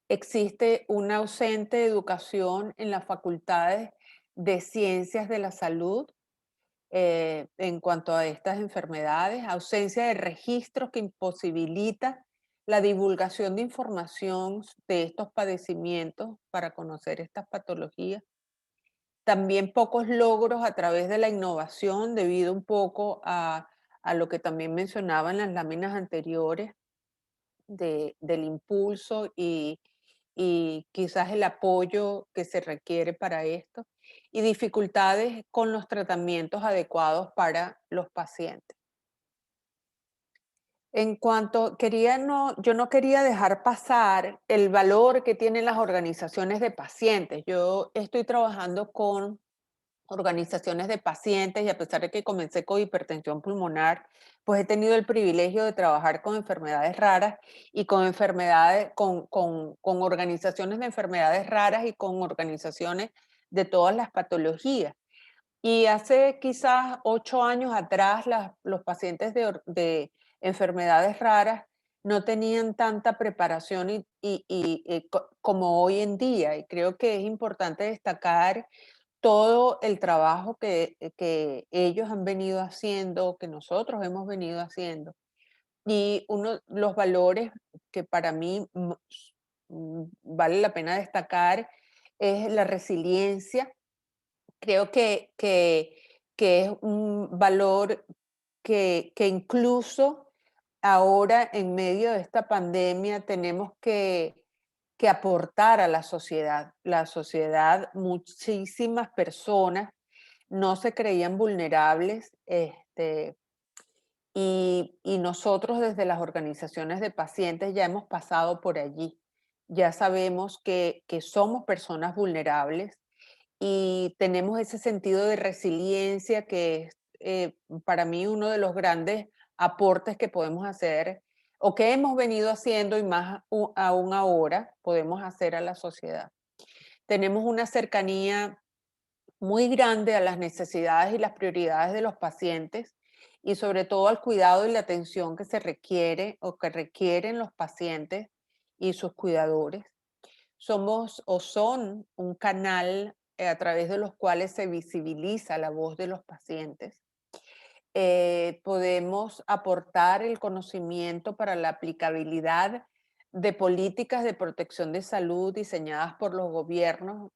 Existe una ausente educación en las facultades de ciencias de la salud en cuanto a estas enfermedades, ausencia de registros que imposibilita la divulgación de información de estos padecimientos para conocer estas patologías. También pocos logros a través de la innovación debido un poco a lo que también mencionaba en las láminas anteriores del impulso y quizás el apoyo que se requiere para esto y dificultades con los tratamientos adecuados para los pacientes. En cuanto yo no quería dejar pasar el valor que tienen las organizaciones de pacientes. Yo estoy trabajando con organizaciones de pacientes y a pesar de que comencé con hipertensión pulmonar, pues he tenido el privilegio de trabajar con enfermedades raras y con con organizaciones de enfermedades raras y con organizaciones de todas las patologías. Y hace quizás 8 años atrás, los pacientes de enfermedades raras no tenían tanta preparación como hoy en día. Y creo que es importante destacar todo el trabajo que ellos han venido haciendo, que nosotros hemos venido haciendo. Y los valores que para mí vale la pena destacar es la resiliencia. Creo que es un valor que incluso ahora en medio de esta pandemia tenemos que aportar a la sociedad. La sociedad, muchísimas personas no se creían vulnerables y nosotros desde las organizaciones de pacientes ya hemos pasado por allí. Ya sabemos que somos personas vulnerables y tenemos ese sentido de resiliencia que es para mí uno de los grandes aportes que podemos hacer o que hemos venido haciendo y más aún ahora podemos hacer a la sociedad. Tenemos una cercanía muy grande a las necesidades y las prioridades de los pacientes y sobre todo al cuidado y la atención que se requiere o que requieren los pacientes y sus cuidadores. Somos o son un canal a través de los cuales se visibiliza la voz de los pacientes. Podemos aportar el conocimiento para la aplicabilidad de políticas de protección de salud diseñadas por los gobiernos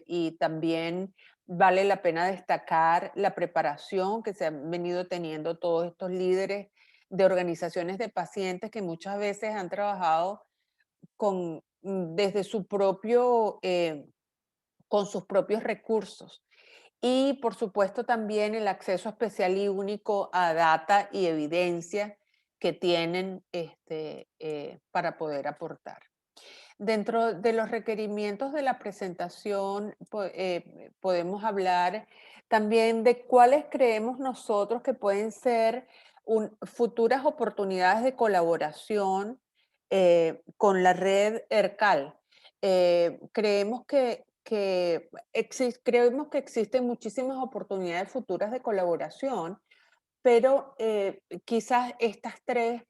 y también vale la pena destacar la preparación que se han venido teniendo todos estos líderes de organizaciones de pacientes que muchas veces han trabajado con desde su propio, con sus propios recursos. Y por supuesto también el acceso especial y único a data y evidencia que tienen para poder aportar. Dentro de los requerimientos de la presentación, podemos hablar también de cuáles creemos nosotros que pueden ser futuras oportunidades de colaboración con la red ERCAL. Creemos que existen muchísimas oportunidades futuras de colaboración, pero quizás estas tres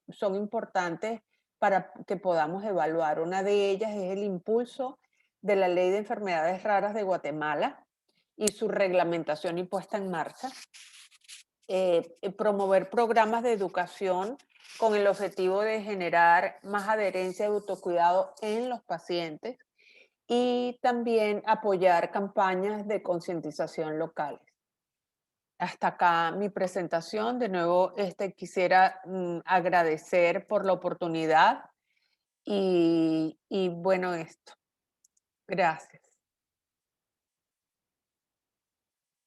son importantes para que podamos evaluar. Una de ellas es el impulso de la Ley de Enfermedades Raras de Guatemala y su reglamentación y puesta en marcha. Promover programas de educación con el objetivo de generar más adherencia y autocuidado en los pacientes y también apoyar campañas de concientización locales. Hasta acá mi presentación. De nuevo, quisiera agradecer por la oportunidad y bueno, esto. Gracias.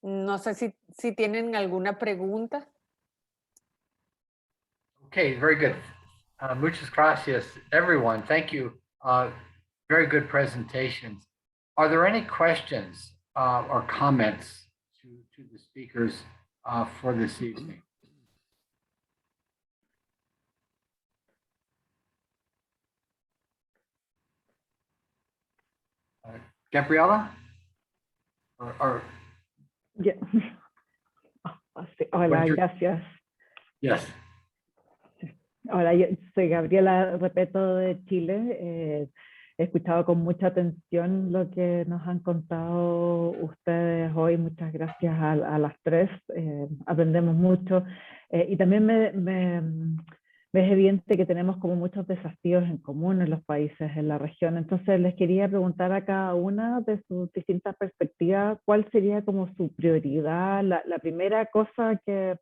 No sé si tienen alguna pregunta. Okay, very good. Muchas gracias, everyone. Thank you. Very good presentations. Are there any questions or comments to the speakers for this evening? Gabriela? Yeah. Hola, gracias. Yes. Hola, yo soy Gabriela Repeto de Chile. He escuchado con mucha atención lo que nos han contado ustedes hoy. Muchas gracias a las tres. Aprendemos mucho. Y también me es evidente que tenemos como muchos desafíos en común en los países, en la región. Entonces les quería preguntar a cada una de sus distintas perspectivas, ¿cuál sería como su prioridad, la primera cosa que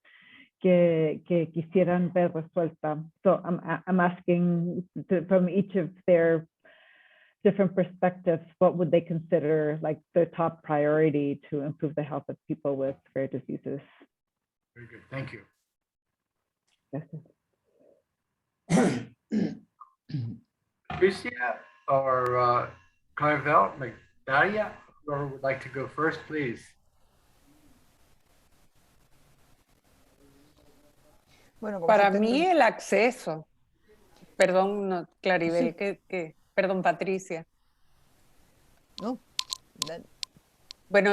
quisieran ver resuelta? So I'm asking from each of their different perspectives, what would they consider like their top priority to improve the health of people with rare diseases? Very good, thank you. Gracias. Patricia or Carvel, Daria, whoever would like to go first, please. Bueno, para mí el acceso. Perdón, no, Claribel, sí. Perdón, Patricia. No. Bueno,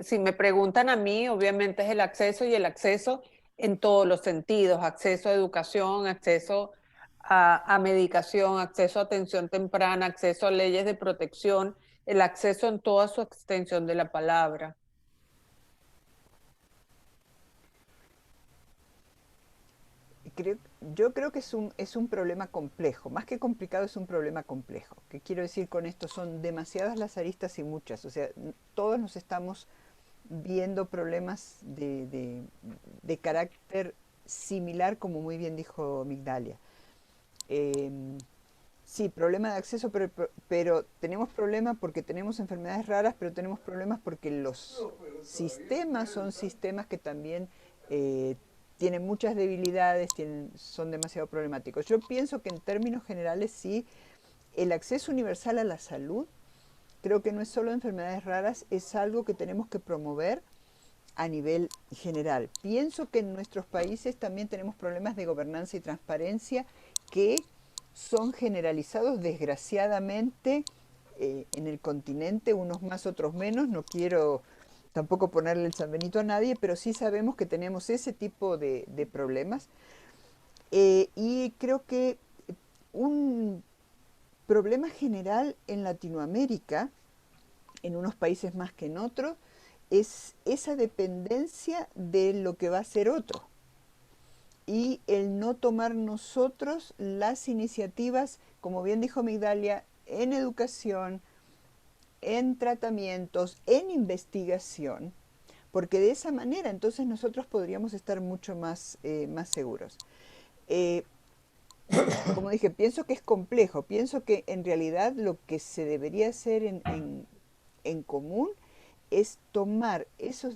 si me preguntan a mí, obviamente es el acceso y el acceso en todos los sentidos, acceso a educación, acceso a medicación, acceso a atención temprana, acceso a leyes de protección, el acceso en toda su extensión de la palabra. Yo creo que es un problema complejo, más que complicado es un problema complejo. ¿Qué quiero decir con esto? Son demasiadas las aristas y muchas, o sea, todos nos estamos viendo problemas de carácter similar, como muy bien dijo Migdalia. Sí, problema de acceso, pero tenemos problemas porque tenemos enfermedades raras, pero tenemos problemas porque los sistemas son sistemas que también tienen muchas debilidades, son demasiado problemáticos. Yo pienso que en términos generales sí, el acceso universal a la salud, creo que no es solo enfermedades raras, es algo que tenemos que promover a nivel general. Pienso que en nuestros países también tenemos problemas de gobernanza y transparencia que son generalizados desgraciadamente en el continente, unos más, otros menos. No quiero tampoco ponerle el San Benito a nadie, pero sí sabemos que tenemos ese tipo de problemas. Y creo que un problema general en Latinoamérica, en unos países más que en otros, es esa dependencia de lo que va a hacer otro. Y el no tomar nosotros las iniciativas, como bien dijo Migdalia, en educación, en tratamientos, en investigación, porque de esa manera entonces nosotros podríamos estar mucho más seguros. como dije, pienso que es complejo, pienso que en realidad lo que se debería hacer en común es tomar esos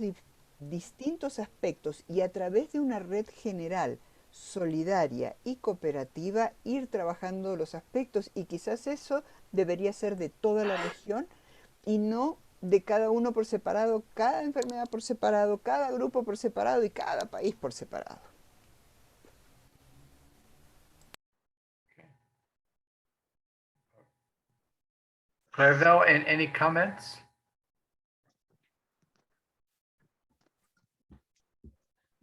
distintos aspectos y a través de una red general, solidaria y cooperativa, ir trabajando los aspectos y quizás eso debería ser de toda la región y no de cada uno por separado, cada enfermedad por separado, cada grupo por separado y cada país por separado. Claribel, any comments?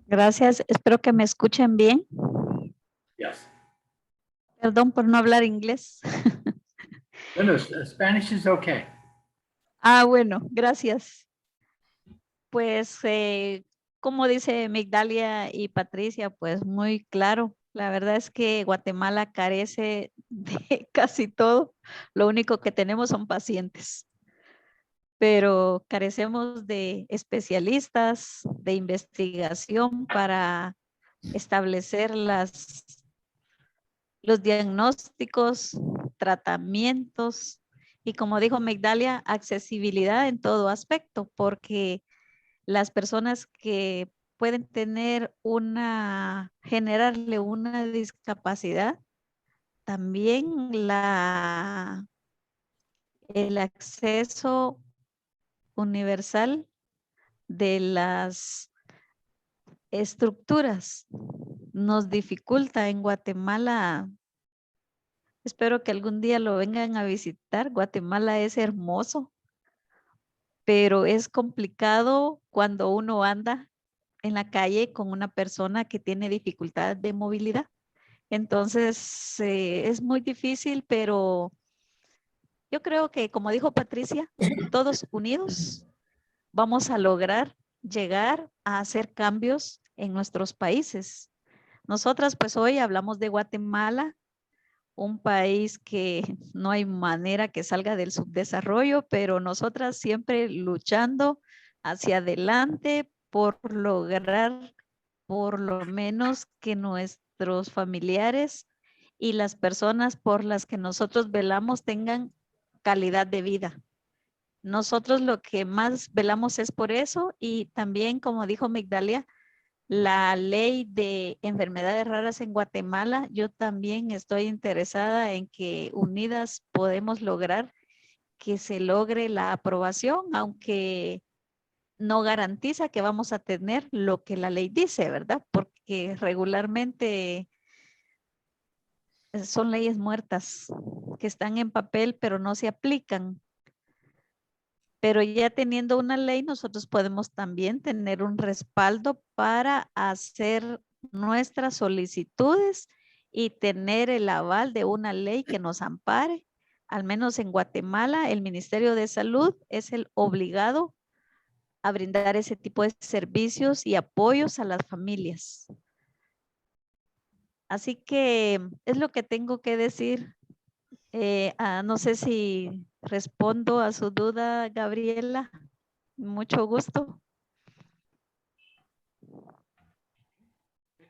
Gracias. Espero que me escuchen bien. Yes. Perdón por no hablar inglés. No, Spanish is okay. Bueno, gracias. Pues, como dice Migdalia y Patricia, pues muy claro. La verdad es que Guatemala carece de casi todo. Lo único que tenemos son pacientes, pero carecemos de especialistas, de investigación para establecer los diagnósticos, tratamientos y, como dijo Migdalia, accesibilidad en todo aspecto, porque las personas que pueden generarle una discapacidad, también el acceso universal de las estructuras nos dificulta en Guatemala. Espero que algún día lo vengan a visitar. Guatemala es hermoso, pero es complicado cuando uno anda en la calle con una persona que tiene dificultad de movilidad. Entonces, es muy difícil, pero yo creo que, como dijo Patricia, todos unidos vamos a lograr llegar a hacer cambios en nuestros países. Nosotras, pues hoy hablamos de Guatemala, un país que no hay manera que salga del subdesarrollo, pero nosotras siempre luchando hacia adelante por lograr por lo menos que nuestros familiares y las personas por las que nosotros velamos tengan calidad de vida. Nosotros lo que más velamos es por eso y también, como dijo Migdalia, la ley de enfermedades raras en Guatemala, yo también estoy interesada en que unidas podemos lograr que se logre la aprobación, aunque no garantiza que vamos a tener lo que la ley dice, ¿verdad? Porque regularmente son leyes muertas que están en papel pero no se aplican. Pero ya teniendo una ley, nosotros podemos también tener un respaldo para hacer nuestras solicitudes y tener el aval de una ley que nos ampare. Al menos en Guatemala, el Ministerio de Salud es el obligado a brindar ese tipo de servicios y apoyos a las familias. Así que es lo que tengo que decir. No sé si respondo a su duda, Gabriela. Mucho gusto.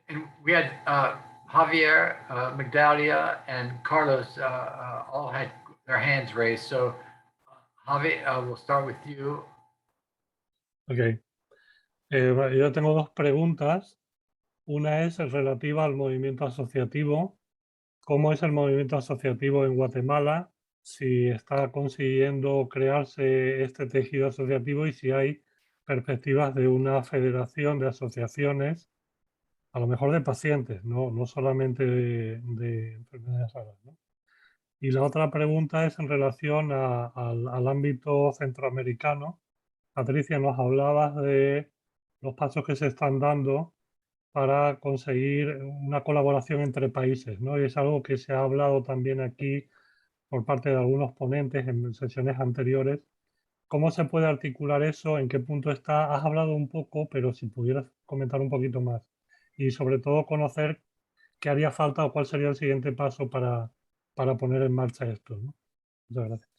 And we had Javier, Migdalia, and Carlos all had their hands raised. So Javier, we'll start with you. Ok. Bueno, yo tengo dos preguntas. Una es relativa al movimiento asociativo. ¿Cómo es el movimiento asociativo en Guatemala? Si está consiguiendo crearse este tejido asociativo y si hay perspectivas de una federación de asociaciones, a lo mejor de pacientes, no solamente de enfermedades raras, ¿no? Y la otra pregunta es en relación al ámbito centroamericano. Patricia, nos hablabas de los pasos que se están dando para conseguir una colaboración entre países, ¿no? Y es algo que se ha hablado también aquí por parte de algunos ponentes en sesiones anteriores. ¿Cómo se puede articular eso? ¿En qué punto está? Has hablado un poco, pero si pudieras comentar un poquito más. Y sobre todo conocer qué haría falta o cuál sería el siguiente paso para poner en marcha esto, ¿no? Muchas gracias.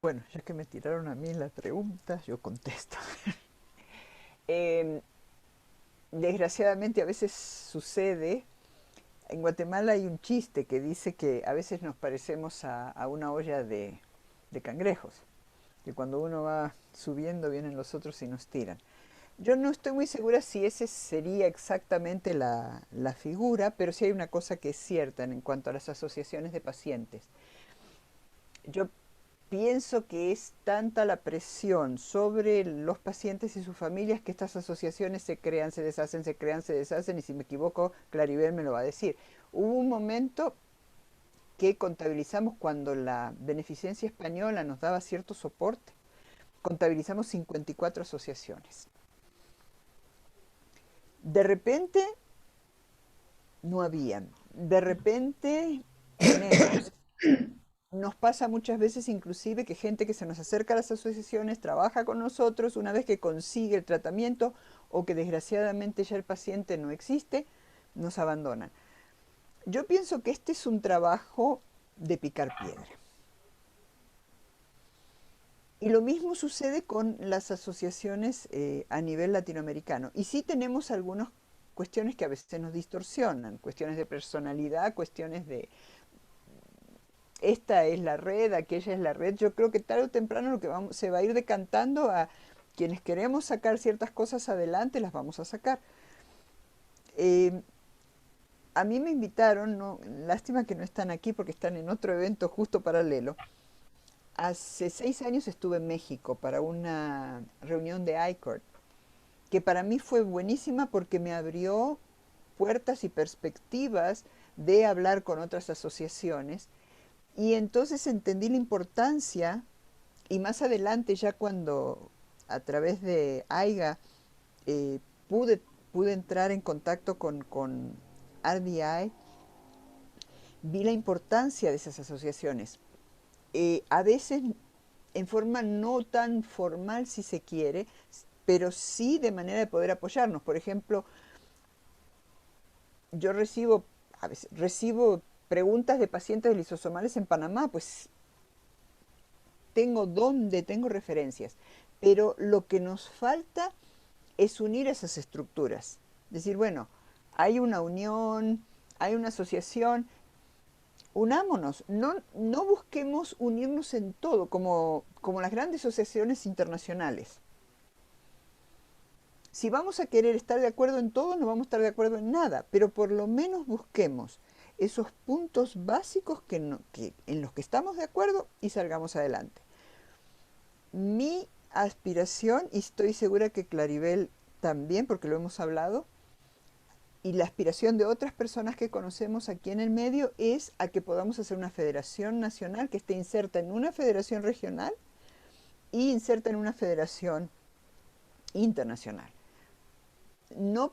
Bueno, ya que me tiraron a mí las preguntas, yo contesto. Eh, desgraciadamente a veces sucede. En Guatemala hay un chiste que dice que a veces nos parecemos a una olla de cangrejos, que cuando uno va subiendo vienen los otros y nos tiran. Yo no estoy muy segura si ese sería exactamente la figura, pero sí hay una cosa que es cierta en cuanto a las asociaciones de pacientes. Yo pienso que es tanta la presión sobre los pacientes y sus familias que estas asociaciones se crean, se deshacen, se crean, se deshacen, y si me equivoco, Claribel me lo va a decir. Hubo un momento que contabilizamos cuando la beneficencia española nos daba cierto soporte, contabilizamos 54 asociaciones. De repente no habían, de repente menos. Nos pasa muchas veces inclusive que gente que se nos acerca a las asociaciones trabaja con nosotros, una vez que consigue el tratamiento o que desgraciadamente ya el paciente no existe, nos abandonan. Yo pienso que este es un trabajo de picar piedra. Y lo mismo sucede con las asociaciones a nivel latinoamericano. Y sí tenemos algunas cuestiones que a veces nos distorsionan, cuestiones de personalidad, cuestiones de esta es la red, aquella es la red. Yo creo que tarde o temprano lo que se va a ir decantando a quienes queremos sacar ciertas cosas adelante, las vamos a sacar. A mí me invitaron, no, lástima que no están aquí porque están en otro evento justo paralelo. Hace 6 años estuve en México para una reunión de ICORD, que para mí fue buenísima porque me abrió puertas y perspectivas de hablar con otras asociaciones. Y entonces entendí la importancia, y más adelante ya cuando a través de AIGA pude entrar en contacto con RDI, vi la importancia de esas asociaciones. A veces en forma no tan formal si se quiere, pero sí de manera de poder apoyarnos. Por ejemplo, yo a veces recibo preguntas de pacientes de lisosomales en Panamá, pues tengo referencias, pero lo que nos falta es unir esas estructuras. Decir, bueno, hay una unión, hay una asociación, unámonos, no busquemos unirnos en todo, como las grandes asociaciones internacionales. Si vamos a querer estar de acuerdo en todo, no vamos a estar de acuerdo en nada, pero por lo menos busquemos esos puntos básicos en los que estamos de acuerdo y salgamos adelante. Mi aspiración, y estoy segura que Claribel también, porque lo hemos hablado, y la aspiración de otras personas que conocemos aquí en el medio, es a que podamos hacer una federación nacional que esté inserta en una federación regional y inserta en una federación internacional. No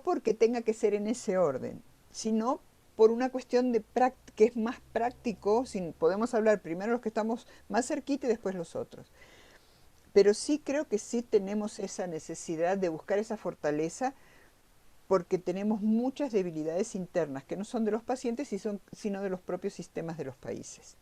porque tenga que ser en ese orden, sino por una cuestión que es más práctico, podemos hablar primero los que estamos más cerquita y después los otros. Pero sí creo que sí tenemos esa necesidad de buscar esa fortaleza, porque tenemos muchas debilidades internas que no son de los pacientes sino de los propios sistemas de los países.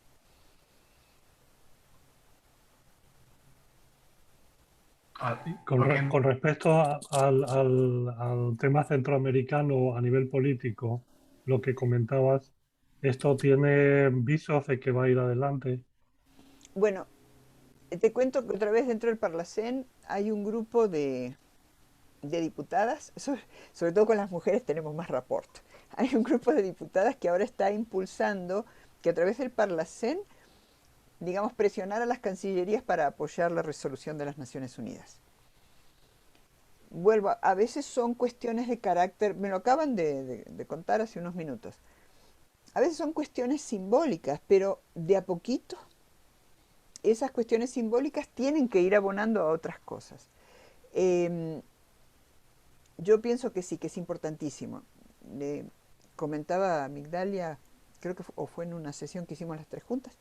Con respecto al tema centroamericano a nivel político, lo que comentabas, ¿esto tiene visos de que va a ir adelante? Bueno, te cuento que otra vez dentro del Parlacén hay un grupo de diputadas, sobre todo con las mujeres tenemos más rapport. Hay un grupo de diputadas que ahora está impulsando que a través del Parlacén, digamos, presionar a las cancillerías para apoyar la resolución de las Naciones Unidas. Vuelvo, a veces son cuestiones de carácter, me lo acaban de contar hace unos minutos, a veces son cuestiones simbólicas, pero de a poquito esas cuestiones simbólicas tienen que ir abonando a otras cosas. Yo pienso que sí, que es importantísimo. Le comentaba a Migdalia, creo que fue en una sesión que hicimos las 3 juntas,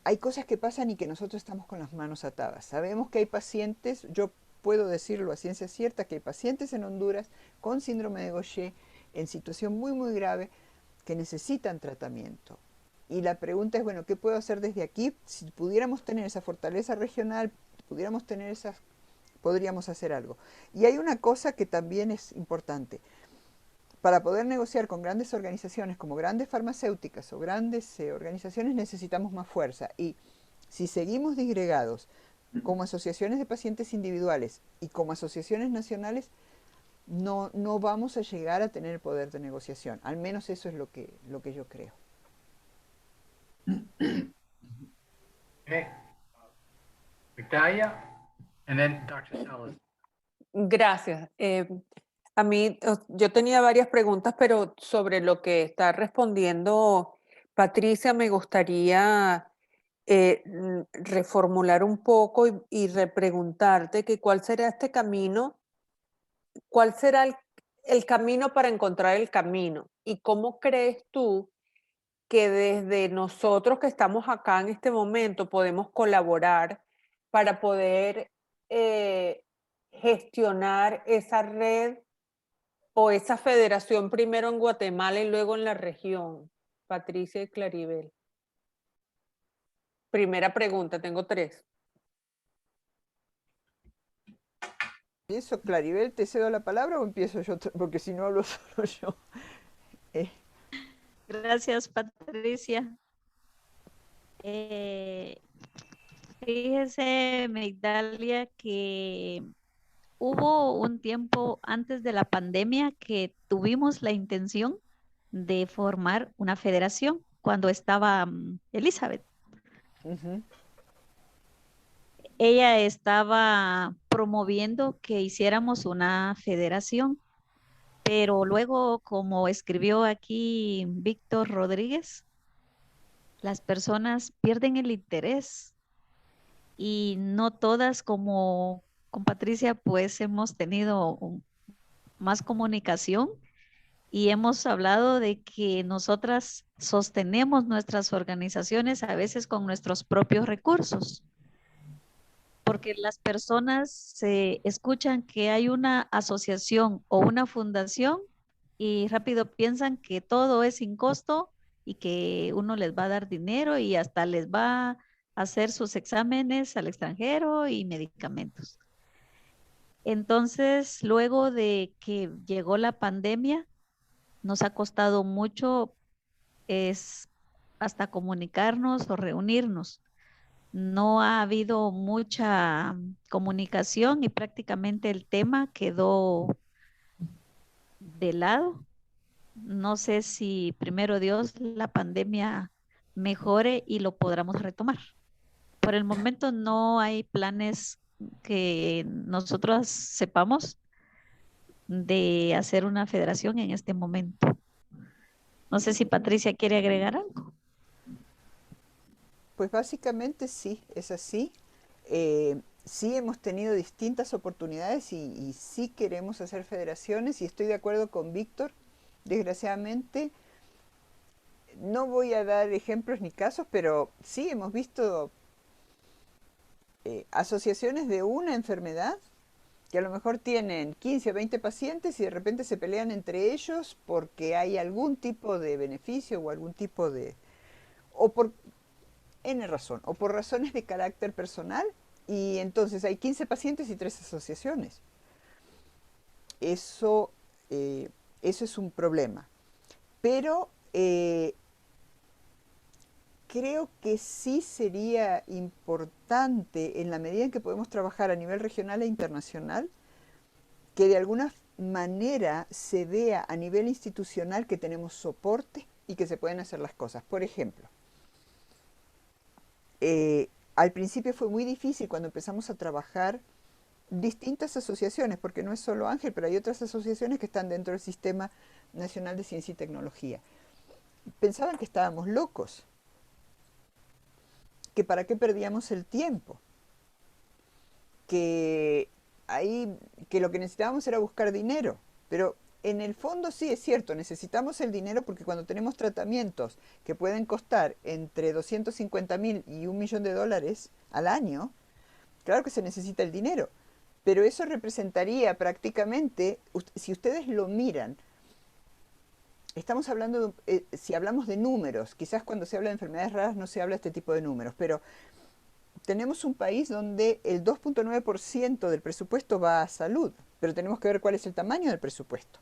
hay cosas que pasan y que nosotros estamos con las manos atadas. Sabemos que hay pacientes, yo puedo decirlo a ciencia cierta, que hay pacientes en Honduras con síndrome de Gaucher en situación muy, muy grave que necesitan tratamiento. Y la pregunta es, bueno, ¿qué puedo hacer desde aquí? Si pudiéramos tener esa fortaleza regional, pudiéramos tener esas podríamos hacer algo. Y hay una cosa que también es importante. Para poder negociar con grandes organizaciones como grandes farmacéuticas o grandes organizaciones necesitamos más fuerza. Y si seguimos disgregados como asociaciones de pacientes individuales y como asociaciones nacionales, no vamos a llegar a tener poder de negociación. Al menos eso es lo que yo creo. Okay. Victoria, and then Dr. Salas. Gracias. A mí, yo tenía varias preguntas, pero sobre lo que está respondiendo Patricia, me gustaría reformular un poco y repreguntarte que cuál será este camino, cuál será el camino para encontrar el camino y cómo crees tú que desde nosotros que estamos acá en este momento podemos colaborar para poder gestionar esa red o esa federación primero en Guatemala y luego en la región. Patricia y Claribel. Primera pregunta, tengo 3. ¿Empiezo, Claribel, te cedo la palabra o empiezo yo? Porque si no hablo solo yo. Gracias, Patricia. Fíjese, Migdalia, que hubo un tiempo antes de la pandemia que tuvimos la intención de formar una federación cuando estaba Elizabeth. Ella estaba promoviendo que hiciéramos una federación, pero luego, como escribió aquí Víctor Rodríguez, las personas pierden el interés y no todas, como con Patricia, pues hemos tenido más comunicación y hemos hablado de que nosotras sostenemos nuestras organizaciones a veces con nuestros propios recursos, porque las personas se escuchan que hay una asociación o una fundación y rápido piensan que todo es sin costo y que uno les va a dar dinero y hasta les va a hacer sus exámenes al extranjero y medicamentos. Entonces, luego de que llegó la pandemia, nos ha costado mucho hasta comunicarnos o reunirnos. No ha habido mucha comunicación y prácticamente el tema quedó de lado. No sé si primero Dios la pandemia mejore y lo podamos retomar. Por el momento no hay planes que nosotros sepamos de hacer una federación en este momento. No sé si Patricia quiere agregar algo. Pues básicamente sí, es así. Sí hemos tenido distintas oportunidades y sí queremos hacer federaciones y estoy de acuerdo con Víctor. Desgraciadamente, no voy a dar ejemplos ni casos, pero sí hemos visto asociaciones de una enfermedad que a lo mejor tienen 15 o 20 pacientes y de repente se pelean entre ellos porque hay algún tipo de beneficio o algún tipo de... o por N razón, o por razones de carácter personal, y entonces hay 15 pacientes y 3 asociaciones. Eso es un problema. Pero creo que sí sería importante, en la medida en que podemos trabajar a nivel regional e internacional, que de alguna manera se vea a nivel institucional que tenemos soporte y que se pueden hacer las cosas. Por ejemplo, al principio fue muy difícil cuando empezamos a trabajar distintas asociaciones, porque no es solo Ángel, pero hay otras asociaciones que están dentro del Sistema Nacional de Ciencia y Tecnología. Pensaban que estábamos locos, que para qué perdíamos el tiempo, que lo que necesitábamos era buscar dinero, pero en el fondo sí es cierto, necesitamos el dinero porque cuando tenemos tratamientos que pueden costar entre 250.000 y $1.000.000 al año, claro que se necesita el dinero, pero eso representaría prácticamente, si ustedes lo miran, estamos hablando, si hablamos de números, quizás cuando se habla de enfermedades raras no se habla de este tipo de números, pero tenemos un país donde el 2.9% del presupuesto va a salud, pero tenemos que ver cuál es el tamaño del presupuesto.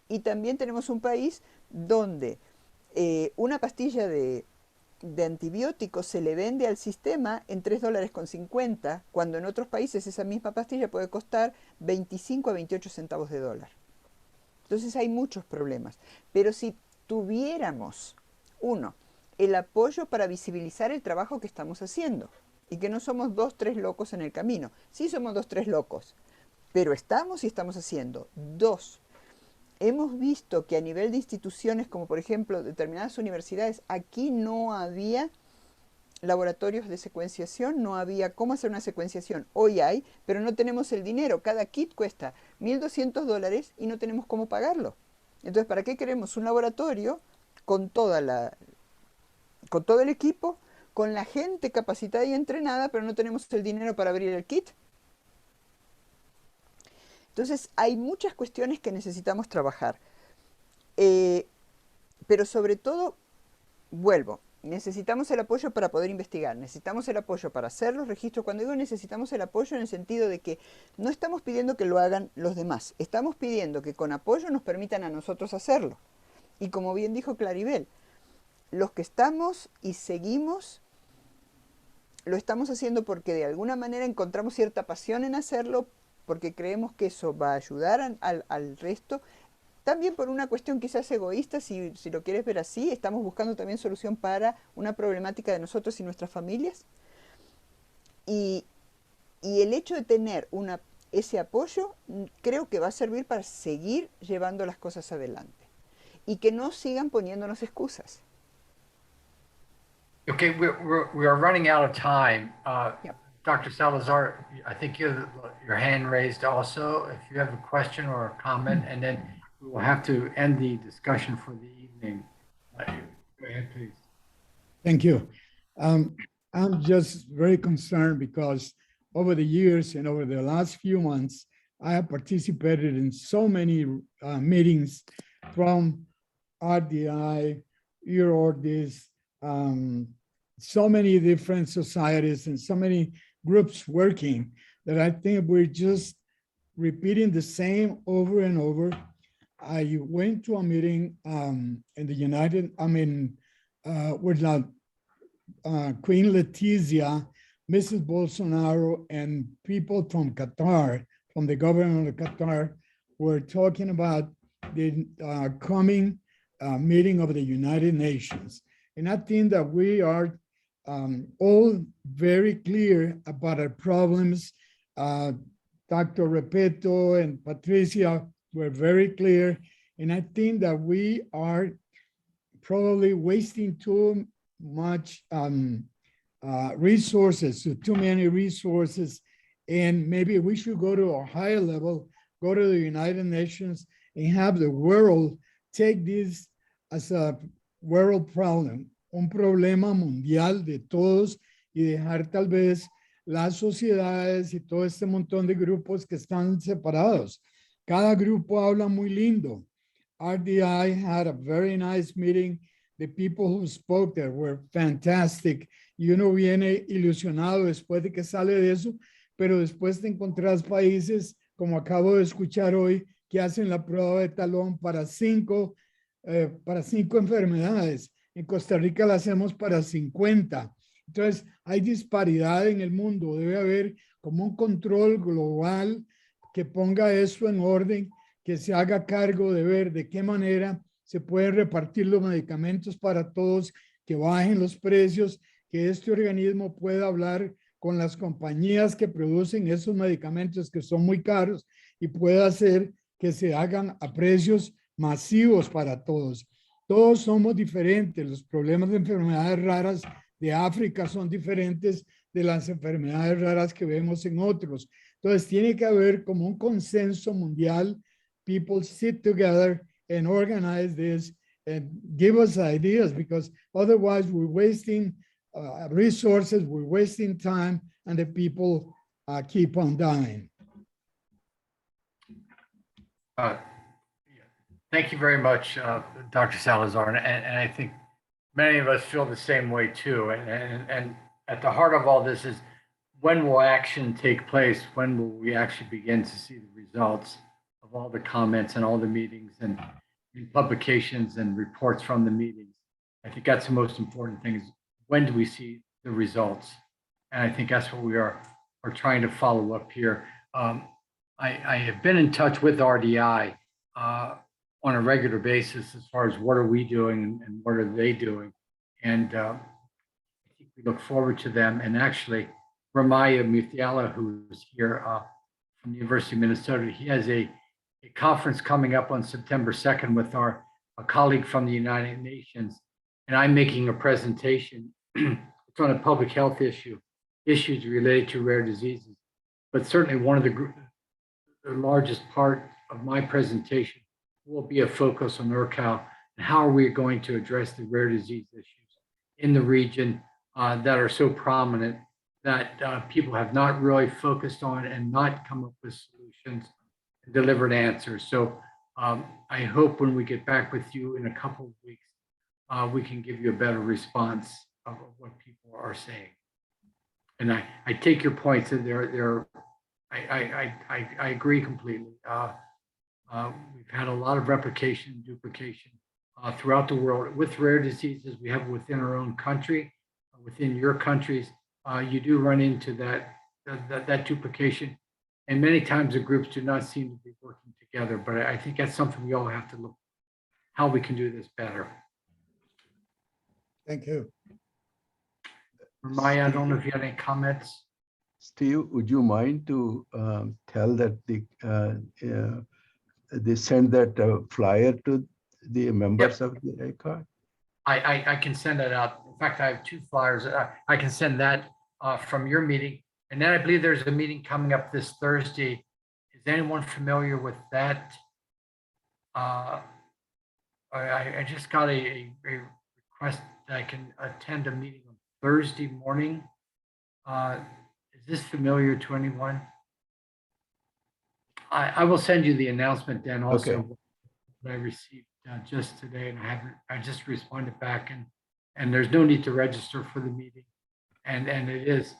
Y también tenemos un país donde una pastilla de antibióticos se le vende al sistema en $3.50, cuando en otros países esa misma pastilla puede costar 25 a 28 centavos de dólar. Entonces hay muchos problemas. Pero si tuviéramos, uno, el apoyo para visibilizar el trabajo que estamos haciendo, y que no somos 2, 3 locos en el camino. Sí somos 2, 3 locos, pero estamos y estamos haciendo. Dos, hemos visto que a nivel de instituciones, como por ejemplo determinadas universidades, aquí no había laboratorios de secuenciación, no había cómo hacer una secuenciación. Hoy hay, pero no tenemos el dinero. Cada kit cuesta $1.200 y no tenemos cómo pagarlo. Entonces, ¿para qué queremos un laboratorio con todo el equipo, con la gente capacitada y entrenada, pero no tenemos el dinero para abrir el kit? Entonces, hay muchas cuestiones que necesitamos trabajar. Pero sobre todo, vuelvo, necesitamos el apoyo para poder investigar, necesitamos el apoyo para hacer los registros. Cuando digo necesitamos el apoyo, en el sentido de que no estamos pidiendo que lo hagan los demás, estamos pidiendo que con apoyo nos permitan a nosotros hacerlo. Y como bien dijo Claribel, los que estamos y seguimos, lo estamos haciendo porque de alguna manera encontramos cierta pasión en hacerlo, porque creemos que eso va a ayudar al resto. También por una cuestión quizás egoísta, si lo quieres ver así, estamos buscando también solución para una problemática de nosotros y nuestras familias. Y el hecho de tener ese apoyo creo que va a servir para seguir llevando las cosas adelante. Y que no sigan poniéndonos excusas. Okay, we are running out of time. Yep. Dr. Salazar, I think you have your hand raised also, if you have a question or a comment, and then we will have to end the discussion for the evening. Go ahead, please. Thank you. I'm just very concerned because over the years and over the last few months, I have participated in so many meetings from RDI, Eurordis, so many different societies and so many groups working that I think we're just repeating the same over and over. I went to a meeting in the with Queen Letizia, Mrs. Bolsonaro, and people from Qatar, from the government of Qatar, were talking about the coming meeting of the United Nations. And I think that we are all very clear about our problems. Dr. Repeto and Patricia were very clear. And I think that we are probably wasting too much resources, too many resources. And maybe we should go to a higher level, go to the United Nations and have the world take this as a world problem, un problema mundial de todos, y dejar tal vez las sociedades y todo este montón de grupos que están separados. Cada grupo habla muy lindo. RDI had a very nice meeting. The people who spoke there were fantastic. Y uno viene ilusionado después de que sale de eso, pero después te encontrás países, como acabo de escuchar hoy, que hacen la prueba de talón para cinco enfermedades. En Costa Rica la hacemos para 50. Entonces, hay disparidad en el mundo. Debe haber como un control global que ponga eso en orden, que se haga cargo de ver de qué manera se pueden repartir los medicamentos para todos, que bajen los precios, que este organismo pueda hablar con las compañías que producen esos medicamentos que son muy caros y pueda hacer que se hagan a precios masivos para todos. Todos somos diferentes. Los problemas de enfermedades raras de África son diferentes de las enfermedades raras que vemos en otros. Entonces tiene que haber como un consenso mundial. People sit together and organize this and give us ideas, because otherwise we're wasting resources, we're wasting time, and the people keep on dying. Thank you very much, Dr. Salazar. And I think many of us feel the same way too. And at the heart of all this is when will action take place? When will we actually begin to see the results of all the comments and all the meetings and publications and reports from the meetings? I think that's the most important thing is when do we see the results? And I think that's what we're trying to follow up here. I have been in touch with RDI on a regular basis as far as what are we doing and what are they doing. And I think we look forward to them. And actually, Ramaya Muthiala, who's here from the University of Minnesota, he has a conference coming up on September 2nd with a colleague from the United Nations. And I'm making a presentation. It's on a public health issues related to rare diseases. But certainly one of the largest part of my presentation will be a focus on NorCal and how are we going to address the rare disease issues in the region that are so prominent that people have not really focused on and not come up with solutions and delivered answers. So I hope when we get back with you in a couple of weeks, we can give you a better response of what people are saying. And I take your points that I agree completely. We've had a lot of replication and duplication throughout the world with rare diseases. We have within our own country, within your countries. You do run into that duplication, and many times the groups do not seem to be working together. But I think that's something we all have to look how we can do this better. Thank you. Maya, I don't know if you had any comments. Steve, would you mind to tell that they send that flyer to the members of the ACOG? I can send that out. In fact, I have 2 flyers. I can send that from your meeting. And then I believe there's a meeting coming up this Thursday. Is anyone familiar with that? I just got a request that I can attend a meeting on Thursday morning. Is this familiar to anyone? I will send you the announcement then also. Okay. That I received just today, and I just responded back, and there's no need to register for the meeting, and it is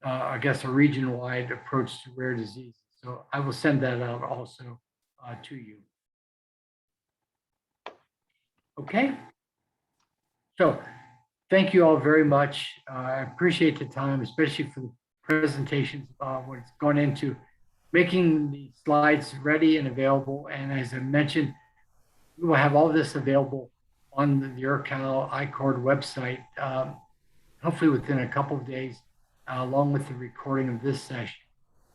I guess a region-wide approach to rare disease. So I will send that out also to you. Okay. So thank you all very much. I appreciate the time, especially for the presentations, what's gone into making the slides ready and available. And as I mentioned, we will have all this available on the NorCal ICORD website, hopefully within a couple of days, along with the recording of this session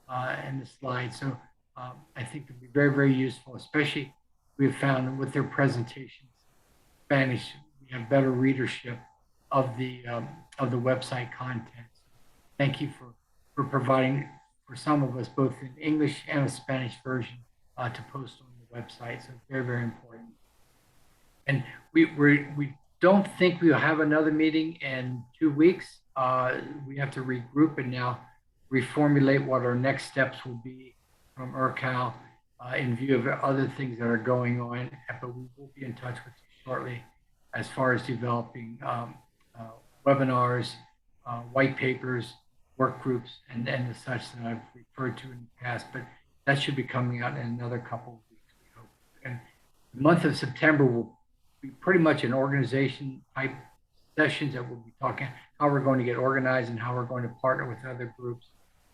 and the slides. So I think it'll be very, very useful, especially we've found with their presentations, Spanish, we have better readership of the website content. Thank you for providing for some of us both an English and a Spanish version to post on the website. So very, very important. And we don't think we'll have another meeting in 2 weeks. We have to regroup and now reformulate what our next steps will be from NorCal in view of other things that are going on. But we will be in touch with you shortly as far as developing webinars, white papers, work groups, and the such that I've referred to in the past. But that should be coming out in another couple of weeks, we hope. And the month of September will be pretty much an organization type sessions that we'll be talking how we're going to get organized and how we're going to partner with other groups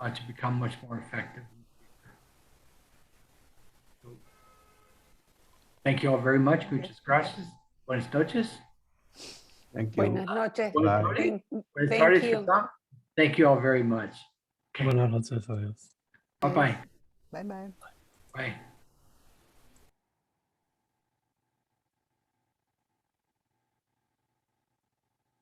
to become much more effective in the future. So, thank you all very much. Muchas gracias. Buenas noches. Thank you. Buenas noches. Bye. Thank you. Thank you all very much. Okay. Buenas noches, adiós. Bye-bye. Bye-bye. Bye.